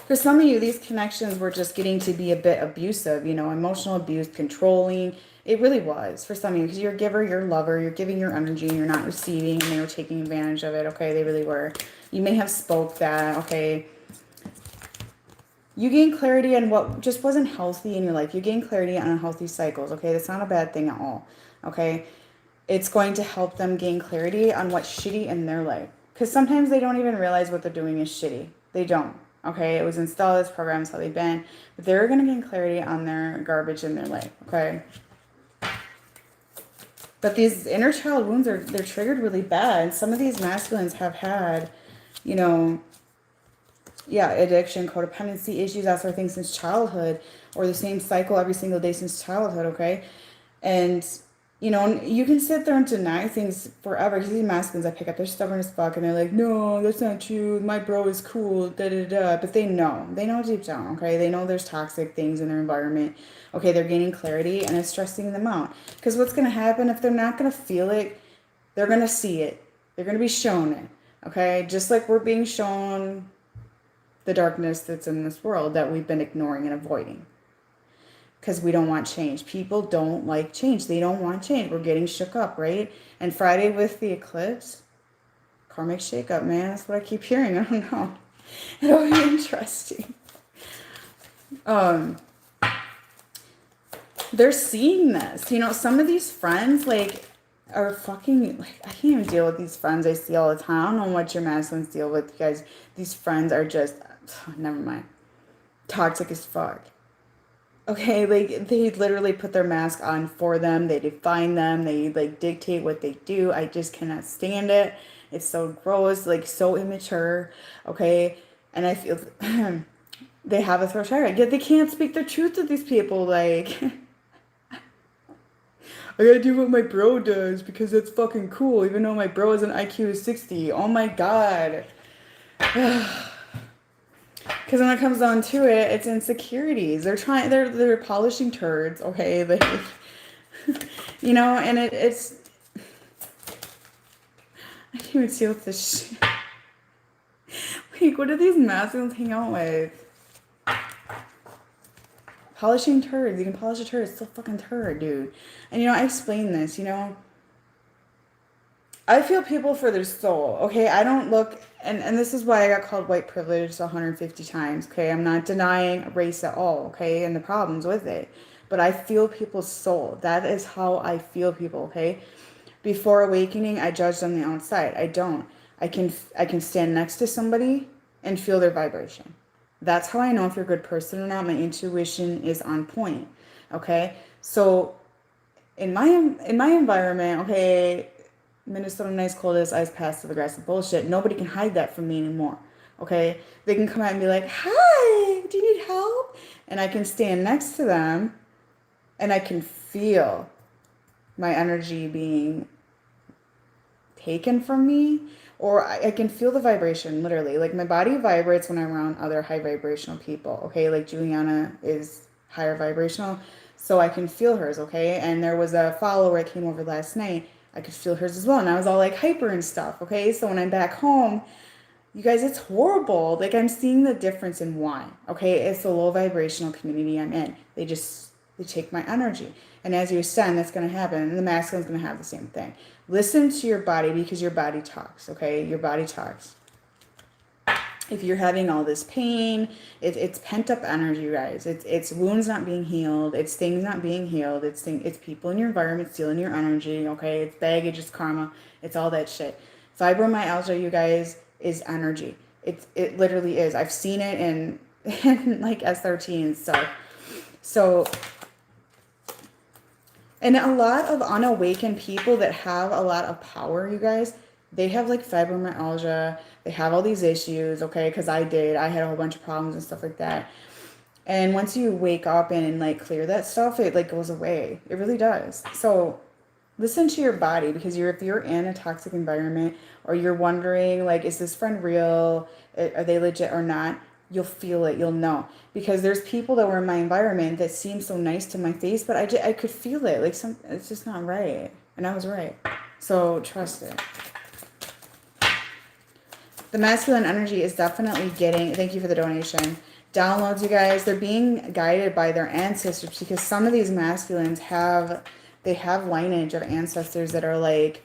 For some of you, these connections were just getting to be a bit abusive, you know, emotional abuse, controlling. It really was for some of you, because you're a giver, you're a lover, you're giving your energy, and you're not receiving, and they were taking advantage of it. Okay, they really were. You may have spoke that, okay. You gain clarity on what just wasn't healthy in your life. You gain clarity on unhealthy cycles, okay. That's not a bad thing at all, okay. It's going to help them gain clarity on what's shitty in their life. Because sometimes they don't even realize what they're doing is shitty. They don't. Okay, it was installed as programs how they've been. But they're going to gain clarity on their garbage in their life. Okay. But these inner child wounds they're triggered really bad. Some of these masculines have had, you know, yeah, addiction, codependency issues, that sort of thing since childhood, or the same cycle every single day since childhood, okay? And You know, you can sit there and deny things forever. Because these masculines I pick up, they're stubborn as fuck, and they're like, no, that's not true. My bro is cool, da da da. But they know. They know deep down, okay? They know there's toxic things in their environment. Okay, they're gaining clarity, and it's stressing them out. Because what's going to happen if they're not going to feel it, they're going to see it. They're going to be shown it, okay? Just like we're being shown the darkness that's in this world that we've been ignoring and avoiding. Because we don't want change. People don't like change. They don't want change. We're getting shook up, right? And Friday with the eclipse, karmic shakeup, man. That's what I keep hearing. I don't know. It'll be interesting. They're seeing this. You know, some of these friends, like, are fucking, like, I can't even deal with these friends I see all the time. I don't know what your masculines deal with, you guys. These friends are just, never mind. Toxic as fuck. Okay, like, they literally put their mask on for them. They define them. They, like, dictate what they do. I just cannot stand it. It's so gross, like, so immature, okay? And I feel they have a throat chakra. Yet they can't speak the truth to these people, like... I gotta do what my bro does because that's fucking cool, even though my bro has an IQ of 60. Oh my god. Because when it comes down to it, it's insecurities. They're polishing turds, okay? Like, you know, and it's... I can't even deal with this shit. Like, what do these masculines hang out with? Polishing turds. You can polish a turd. It's still fucking turd, dude. And, you know, I explain this, you know. I feel people for their soul, okay? I don't look... And this is why I got called white privilege 150 times, okay? I'm not denying race at all, okay? And the problems with it. But I feel people's soul. That is how I feel people, okay? Before awakening, I judged on the outside. I don't. I can stand next to somebody and feel their vibration. That's how I know if you're a good person or not. My intuition is on point, okay? So in my environment, okay, Minnesota nice, cold as ice, passive aggressive bullshit. Nobody can hide that from me anymore, okay? They can come out and be like, hi, do you need help? And I can stand next to them and I can feel my energy being taken from me. Or I can feel the vibration, literally. Like, my body vibrates when I'm around other high vibrational people, okay? Like, Juliana is higher vibrational, so I can feel hers, okay? And there was a follower that came over last night. I could feel hers as well, and I was all, like, hyper and stuff, okay? So when I'm back home, you guys, it's horrible. Like, I'm seeing the difference in why, okay? It's the low vibrational community I'm in. They take my energy. And as you ascend, that's going to happen. And the masculine's going to have the same thing. Listen to your body because your body talks, okay? Your body talks. If you're having all this pain, it's pent-up energy, you guys. It's wounds not being healed. It's things not being healed. It's people in your environment stealing your energy, okay? It's baggage, it's karma. It's all that shit. Fibromyalgia, you guys, is energy. It literally is. I've seen it in like S13 and stuff. So... And a lot of unawakened people that have a lot of power, you guys, they have like fibromyalgia. They have all these issues, okay? Because I had a whole bunch of problems and stuff like that. And once you wake up and like clear that stuff, it like goes away. It really does. So listen to your body, because if you're in a toxic environment or you're wondering like, is this friend real? Are they legit or not? You'll feel it. You'll know. Because there's people that were in my environment that seemed so nice to my face, but I could feel it. Like, it's just not right. And I was right. So trust it. The masculine energy is definitely getting, thank you for the donation, downloads, you guys. They're being guided by their ancestors, because some of these masculines have lineage of ancestors that are like,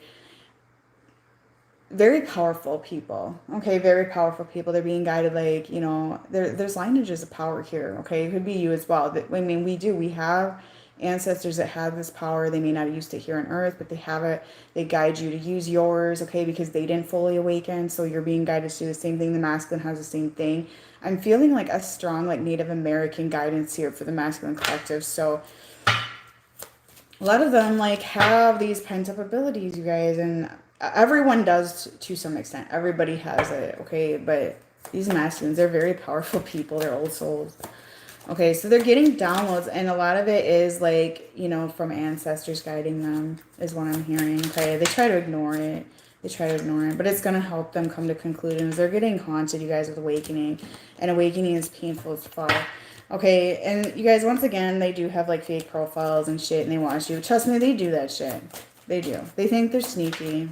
very powerful people, okay? Very powerful people. They're being guided, like, you know, there's lineages of power here, okay? It could be you as well. I mean, we have ancestors that have this power. They may not have used it here on earth, but they have it. They guide you to use yours, okay? Because they didn't fully awaken, so you're being guided to do the same thing. The masculine has the same thing. I'm feeling like a strong, like, Native American guidance here for the masculine collective. So a lot of them, like, have these pent-up abilities, you guys, and everyone does to some extent. Everybody has it, okay? But these masculines, they're very powerful people. They're old souls. Okay, so they're getting downloads, and a lot of it is like, you know, from ancestors guiding them, is what I'm hearing. Okay, they try to ignore it. They try to ignore it, but it's going to help them come to conclusions. They're getting haunted, you guys, with awakening, and awakening is painful as fuck. Okay, and you guys, once again, they do have like fake profiles and shit, and they watch you. Trust me, they do that shit. They do. They think they're sneaky.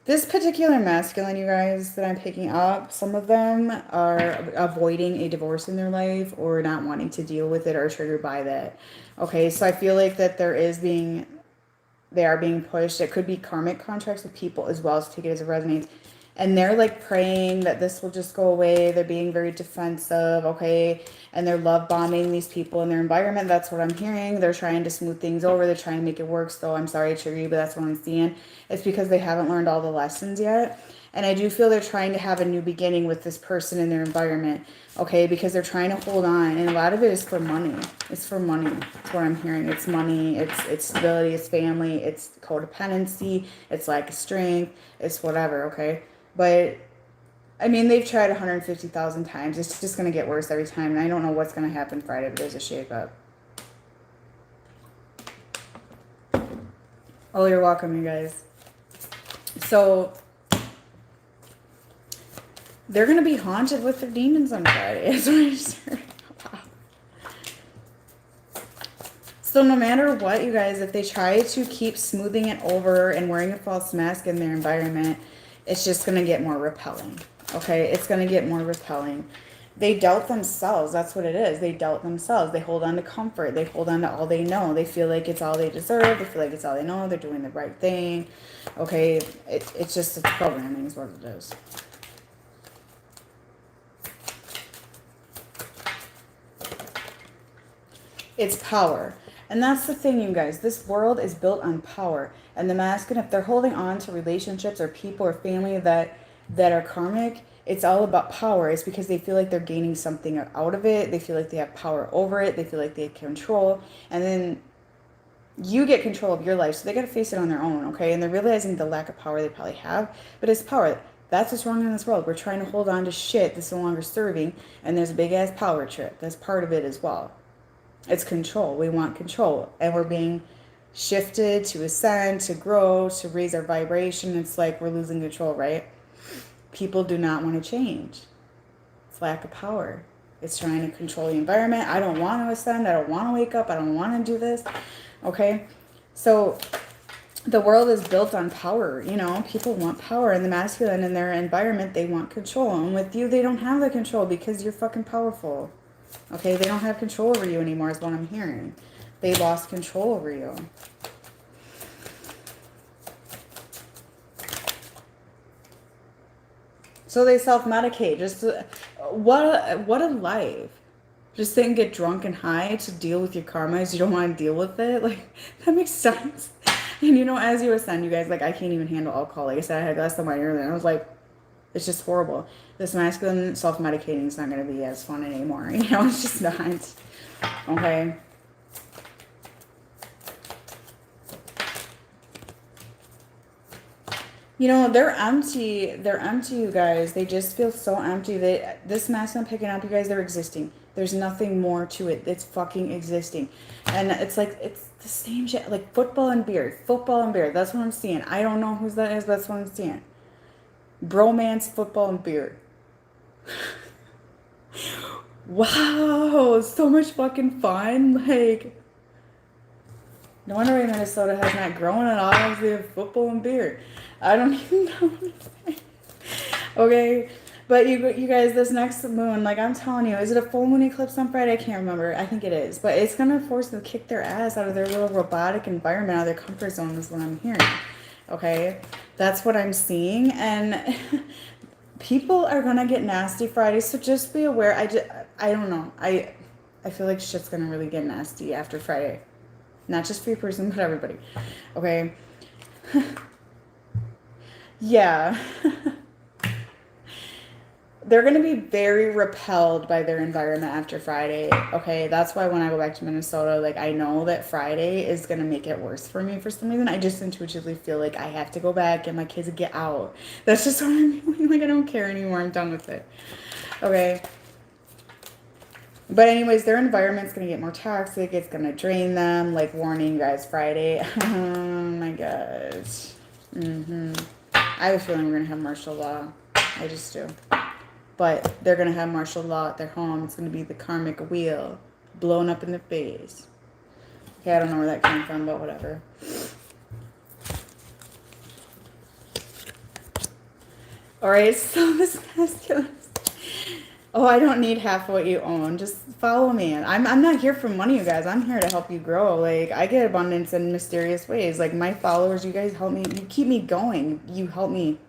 This particular masculine, you guys, that I'm picking up, some of them are avoiding a divorce in their life or not wanting to deal with it or triggered by that. Okay, so I feel like that they are being pushed. It could be karmic contracts with people as well, so take it as it resonates. And they're like praying that this will just go away. They're being very defensive, okay? And they're love bombing these people in their environment. That's what I'm hearing. They're trying to smooth things over. They're trying to make it work. So I'm sorry, Cherry, but that's what I'm seeing. It's because they haven't learned all the lessons yet. And I do feel they're trying to have a new beginning with this person in their environment, okay? Because they're trying to hold on. And a lot of it is for money. It's for money. That's what I'm hearing. It's money. It's stability. It's family. It's codependency. It's lack of strength. It's whatever, okay? But, I mean, they've tried 150,000 times. It's just going to get worse every time. And I don't know what's going to happen Friday, but there's a shakeup. Oh, you're welcome, you guys. So, they're going to be haunted with their demons on Friday. That's what I'm saying. Wow. So no matter what, you guys, if they try to keep smoothing it over and wearing a false mask in their environment, it's just going to get more repelling. Okay? It's going to get more repelling. They doubt themselves. That's what it is. They doubt themselves. They hold on to comfort. They hold on to all they know. They feel like it's all they deserve. They feel like it's all they know. They're doing the right thing. Okay? It's just, it's programming is what it is. It's power. And that's the thing, you guys. This world is built on power. And the masculine, if they're holding on to relationships or people or family that are karmic, it's all about power. It's because they feel like they're gaining something out of it. They feel like they have power over it. They feel like they have control. And then you get control of your life. So they got to face it on their own, okay? And they're realizing the lack of power they probably have. But it's power. That's what's wrong in this world. We're trying to hold on to shit that's no longer serving. And there's a big-ass power trip. That's part of it as well. It's control. We want control. And we're being shifted to ascend, to grow, to raise our vibration. It's like we're losing control, right? People do not want to change. It's lack of power. It's trying to control the environment. I don't want to ascend. I don't want to wake up. I don't want to do this. Okay? So the world is built on power. You know, people want power. And the masculine in their environment, they want control. And with you, they don't have the control because you're fucking powerful. Okay, they don't have control over you anymore is what I'm hearing. They lost control over you. So they self-medicate. Just what a life. Just then get drunk and high to deal with your karma as you don't want to deal with it. Like, that makes sense. And you know, as you ascend, you guys, like, I can't even handle alcohol. Like I said, I had a glass of wine earlier and I was like, it's just horrible. This masculine self-medicating is not going to be as fun anymore. You know, it's just not. Okay. You know, they're empty. They're empty, you guys. They just feel so empty. This masculine picking up, you guys, they're existing. There's nothing more to it. It's fucking existing. And it's like, it's the same shit. Like football and beer. Football and beer. That's what I'm seeing. I don't know whose that is, but that's what I'm seeing. Bromance, football, and beer. Wow, so much fucking fun. Like, no wonder why Minnesota has not grown at all. They have football and beer. I don't even know what to say. Okay, but you guys, this next moon, like I'm telling you, is it a full moon eclipse on Friday? I can't remember. I think it is. But it's going to force them to kick their ass out of their little robotic environment, out of their comfort zone is what I'm hearing. Okay, that's what I'm seeing. And people are going to get nasty Friday, so just be aware. I don't know. I feel like shit's going to really get nasty after Friday. Not just for your person, but everybody. Okay? Yeah. they're going to be very repelled by their environment after Friday. Okay, that's why when I go back to Minnesota, like I know that Friday is going to make it worse for me for some reason. I just intuitively feel like I have to go back and my kids get out. That's just what I'm feeling. Like I don't care anymore. I'm done with it. Okay. But anyways, their environment's going to get more toxic. It's going to drain them. Like warning, guys, Friday. Oh my gosh. I have a feeling we're going to have martial law. I just do. But they're going to have martial law at their home. It's going to be the karmic wheel blown up in the face. Okay, I don't know where that came from, but whatever. All right, so this masculine. Oh, I don't need half of what you own. Just follow me. I'm not here for money, you guys. I'm here to help you grow. Like, I get abundance in mysterious ways. Like, my followers, you guys help me. You keep me going. You help me.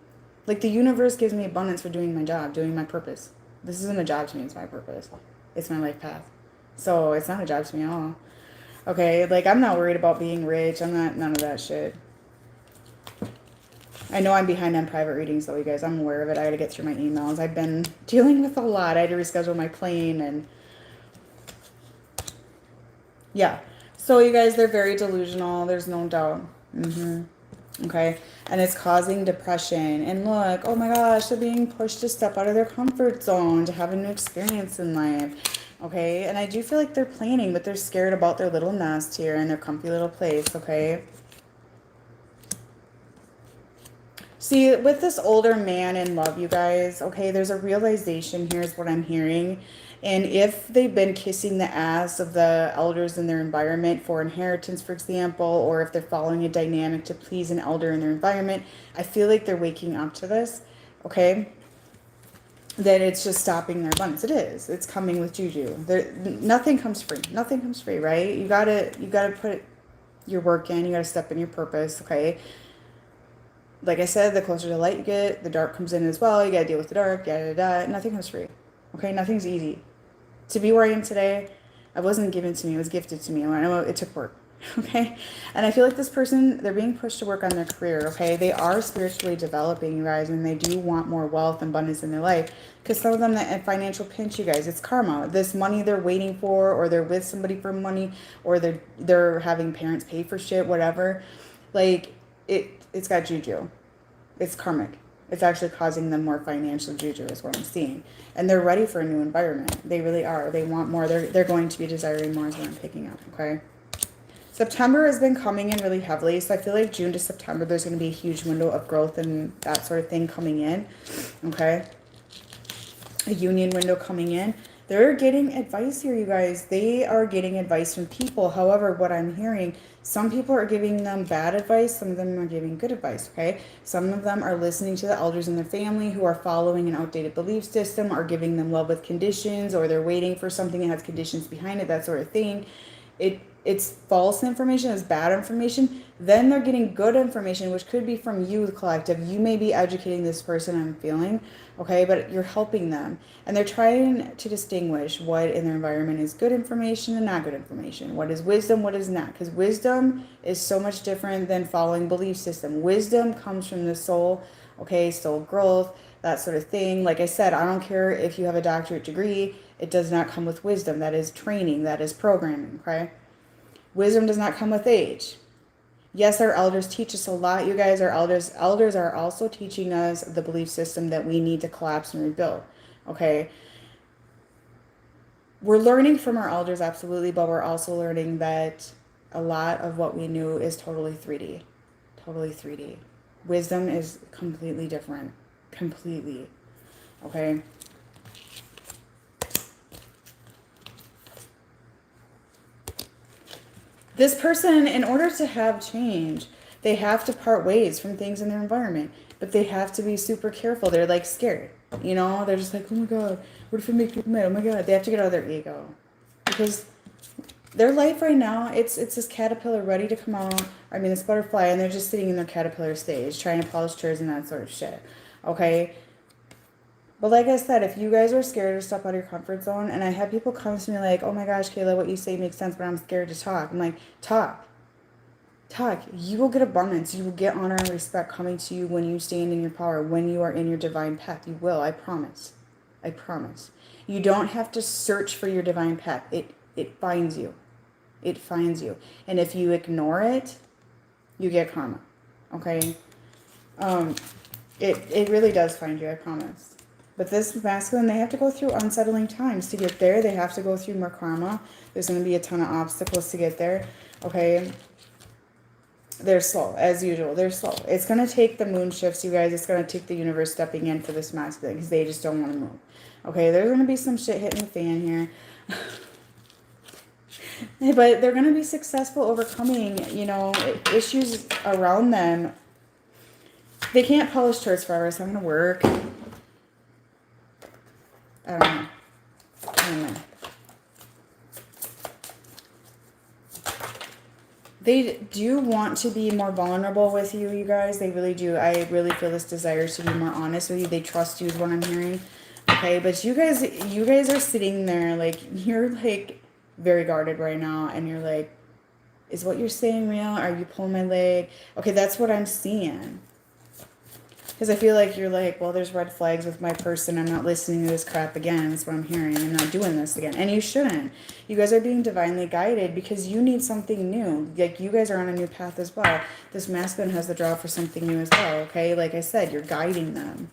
Like, the universe gives me abundance for doing my job, doing my purpose. This isn't a job to me. It's my purpose. It's my life path. So, it's not a job to me at all. Okay? Like, I'm not worried about being rich. I'm not, none of that shit. I know I'm behind on private readings, though, you guys. I'm aware of it. I got to get through my emails. I've been dealing with a lot. I had to reschedule my plane, and yeah. So, you guys, they're very delusional. There's no doubt. Okay. And it's causing depression. And look, oh my gosh, they're being pushed to step out of their comfort zone, to have a new experience in life. Okay. And I do feel like they're planning, but they're scared about their little nest here in their comfy little place. Okay. See, with this older man in love, you guys, okay, there's a realization. Here's what I'm hearing. And if they've been kissing the ass of the elders in their environment for inheritance, for example, or if they're following a dynamic to please an elder in their environment, I feel like they're waking up to this, okay? That it's just stopping their abundance. It is. It's coming with juju. Nothing comes free. Nothing comes free, right? You gotta put your work in. You gotta step in your purpose, okay? Like I said, the closer to light you get, the dark comes in as well. You gotta deal with the dark, yada yada. Nothing comes free. Okay, nothing's easy. To be where I am today, it wasn't given to me, it was gifted to me. It took work. Okay? And I feel like this person, they're being pushed to work on their career, okay? They are spiritually developing, you guys, and they do want more wealth and abundance in their life. Because some of them, that financial pinch, you guys, it's karma. This money they're waiting for, or they're with somebody for money, or they're having parents pay for shit, whatever. Like, it's got juju. It's karmic. It's actually causing them more financial juju is what I'm seeing. And they're ready for a new environment. They really are. They want more. They're going to be desiring more is what I'm picking up, okay? September has been coming in really heavily. So I feel like June to September, there's going to be a huge window of growth and that sort of thing coming in, okay? A union window coming in. They're getting advice here, you guys. They are getting advice from people. However, what I'm hearing, some people are giving them bad advice. Some of them are giving good advice, okay? Some of them are listening to the elders in their family who are following an outdated belief system, are giving them love with conditions, or they're waiting for something that has conditions behind it, that sort of thing. It's false information, it's bad information. Then they're getting good information, which could be from you, the collective. You may be educating this person, I'm feeling, okay? But you're helping them. And they're trying to distinguish what in their environment is good information and not good information. What is wisdom, what is not. Because wisdom is so much different than following belief system. Wisdom comes from the soul, okay? Soul growth, that sort of thing. Like I said, I don't care if you have a doctorate degree. It does not come with wisdom. That is training. That is programming, okay? Wisdom does not come with age. Yes, our elders teach us a lot, you guys. Our elders are also teaching us the belief system that we need to collapse and rebuild. Okay. We're learning from our elders, absolutely, but we're also learning that a lot of what we knew is totally 3D. Totally 3D. Wisdom is completely different. Completely. Okay. This person, in order to have change, they have to part ways from things in their environment. But they have to be super careful. They're like scared. You know, they're just like, oh my God, what if I make people mad? Oh my God. They have to get out of their ego. Because their life right now, it's this caterpillar ready to come out. I mean, this butterfly, and they're just sitting in their caterpillar stage, trying to polish chairs and that sort of shit. Okay? But like I said, if you guys are scared to step out of your comfort zone, and I have people come to me like, oh my gosh, Kayla, what you say makes sense, but I'm scared to talk. I'm like, talk. Talk. You will get abundance. You will get honor and respect coming to you when you stand in your power, when you are in your divine path. You will, I promise. I promise. You don't have to search for your divine path. It finds you. It finds you. And if you ignore it, you get karma. Okay? It really does find you, I promise. But this masculine, they have to go through unsettling times to get there. They have to go through more karma. There's going to be a ton of obstacles to get there. Okay? They're slow, as usual. They're slow. It's going to take the moon shifts, you guys. It's going to take the universe stepping in for this masculine because they just don't want to move. Okay? There's going to be some shit hitting the fan here. But they're going to be successful overcoming, you know, issues around them. They can't polish turds forever. It's not going to work. I don't know. I don't know. They do want to be more vulnerable with you, you guys. They really do. I really feel this desire to be more honest with you. They trust you is what I'm hearing. Okay, but you guys are sitting there like, you're like very guarded right now, and you're like, is what you're saying real? Are you pulling my leg? Okay, that's what I'm seeing. Because I feel like you're like, well, there's red flags with my person. I'm not listening to this crap again. That's what I'm hearing. I'm not doing this again. And you shouldn't. You guys are being divinely guided because you need something new. Like, you guys are on a new path as well. This masculine has the draw for something new as well, okay? Like I said, you're guiding them.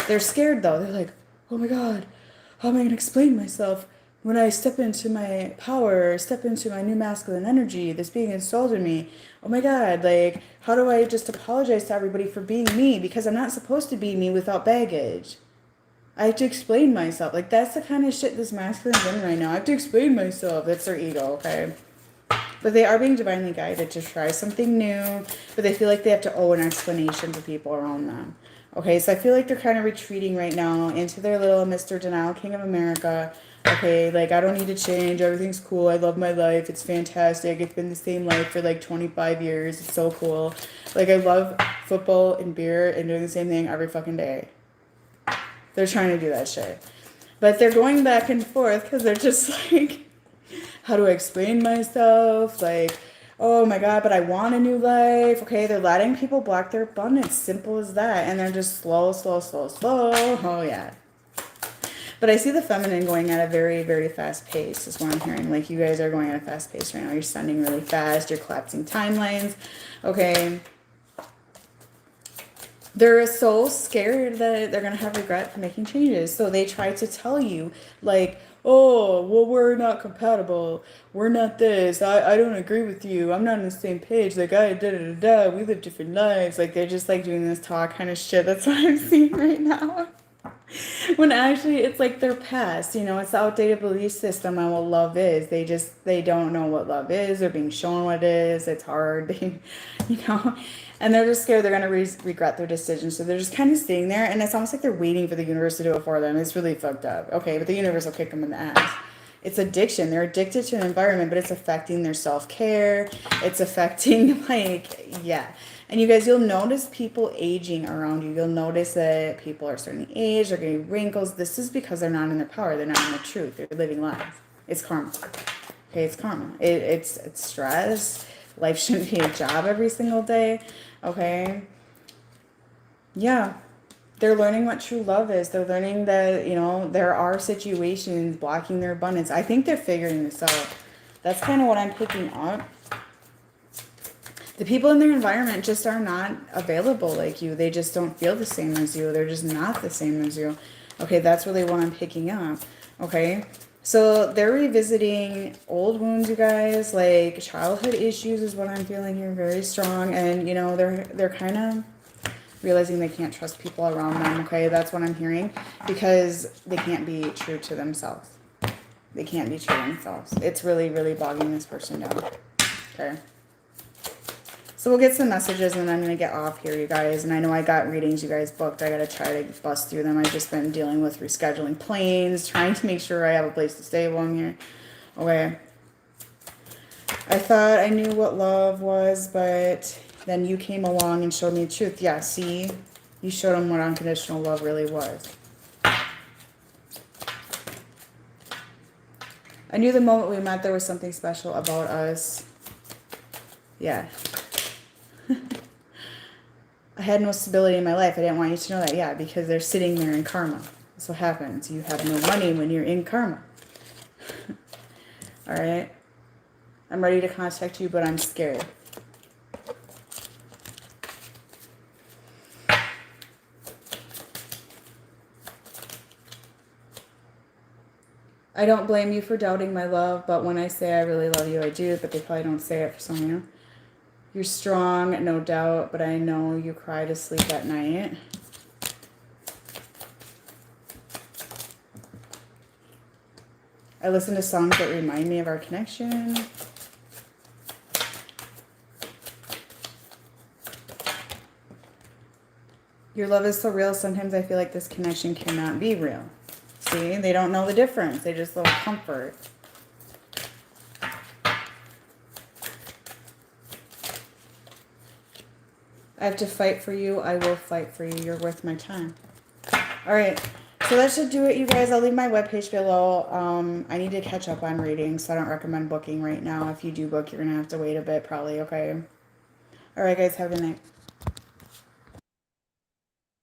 They're scared, though. They're like, oh, my God, how am I going to explain myself? When I step into my power, step into my new masculine energy, this being installed in me, oh my God, like, how do I just apologize to everybody for being me? Because I'm not supposed to be me without baggage. I have to explain myself. Like, that's the kind of shit this masculine's in right now. I have to explain myself. That's their ego, okay? But they are being divinely guided to try something new, but they feel like they have to owe an explanation to people around them. Okay, so I feel like they're kind of retreating right now into their little Mr. Denial King of America. Okay, like, I don't need to change. Everything's cool. I love my life. It's fantastic. It's been the same life for like 25 years. It's so cool. Like, I love football and beer and doing the same thing every fucking day. They're trying to do that shit. But they're going back and forth because they're just like, how do I explain myself? Like, oh my God, but I want a new life. Okay, they're letting people block their abundance. Simple as that. And they're just slow. Oh, yeah. But I see the feminine going at a very, very fast pace is what I'm hearing. Like, you guys are going at a fast pace right now. You're sending really fast. You're collapsing timelines. Okay. They're so scared that they're going to have regret for making changes. So they try to tell you, like, oh, well, we're not compatible. We're not this. I don't agree with you. I'm not on the same page. Like, we live different lives. Like, they're just, like, doing this talk kind of shit. That's what I'm seeing right now. When actually it's like their past, you know, it's the outdated belief system on what love is. They don't know what love is. They're being shown what it is. It's hard, you know, and they're just scared they're going to regret their decision. So they're just kind of staying there, and it's almost like they're waiting for the universe to do it for them. It's really fucked up. Okay, but the universe will kick them in the ass. It's addiction. They're addicted to an environment, but it's affecting their self-care. It's affecting, like, yeah. And you guys, you'll notice people aging around you. You'll notice that people are starting to age. They're getting wrinkles. This is because they're not in their power. They're not in their truth. They're living lives. It's karma. Okay, it's karma. It's stress. Life shouldn't be a job every single day. Okay? Yeah. They're learning what true love is. They're learning that, you know, there are situations blocking their abundance. I think they're figuring this out. That's kind of what I'm picking up. The people in their environment just are not available like you. They just don't feel the same as you. They're just not the same as you. Okay, that's really what I'm picking up. Okay, so they're revisiting old wounds, you guys. Like, childhood issues is what I'm feeling here, very strong. And, you know, they're kind of realizing they can't trust people around them. Okay, that's what I'm hearing, because they can't be true to themselves. They can't be true to themselves. It's really, really bogging this person down. Okay. So we'll get some messages, and I'm going to get off here, you guys. And I know I got readings you guys booked. I got to try to bust through them. I've just been dealing with rescheduling planes, trying to make sure I have a place to stay while I'm here. Okay. I thought I knew what love was, but then you came along and showed me the truth. Yeah, see? You showed them what unconditional love really was. I knew the moment we met there was something special about us. Yeah. I had no stability in my life. I didn't want you to know that. Yeah, because they're sitting there in karma. That's what happens. You have no money when you're in karma. All right? I'm ready to contact you, but I'm scared. I don't blame you for doubting my love, but when I say I really love you, I do, but they probably don't say it for some of you. You're strong, no doubt, but I know you cry to sleep at night. I listen to songs that remind me of our connection. Your love is so real, sometimes I feel like this connection cannot be real. See, they don't know the difference. They just love comfort. I have to fight for you. I will fight for you. You're worth my time. All right. So that should do it, you guys. I'll leave my webpage below. I need to catch up on readings, so I don't recommend booking right now. If you do book, you're going to have to wait a bit probably, okay? All right, guys. Have a good night.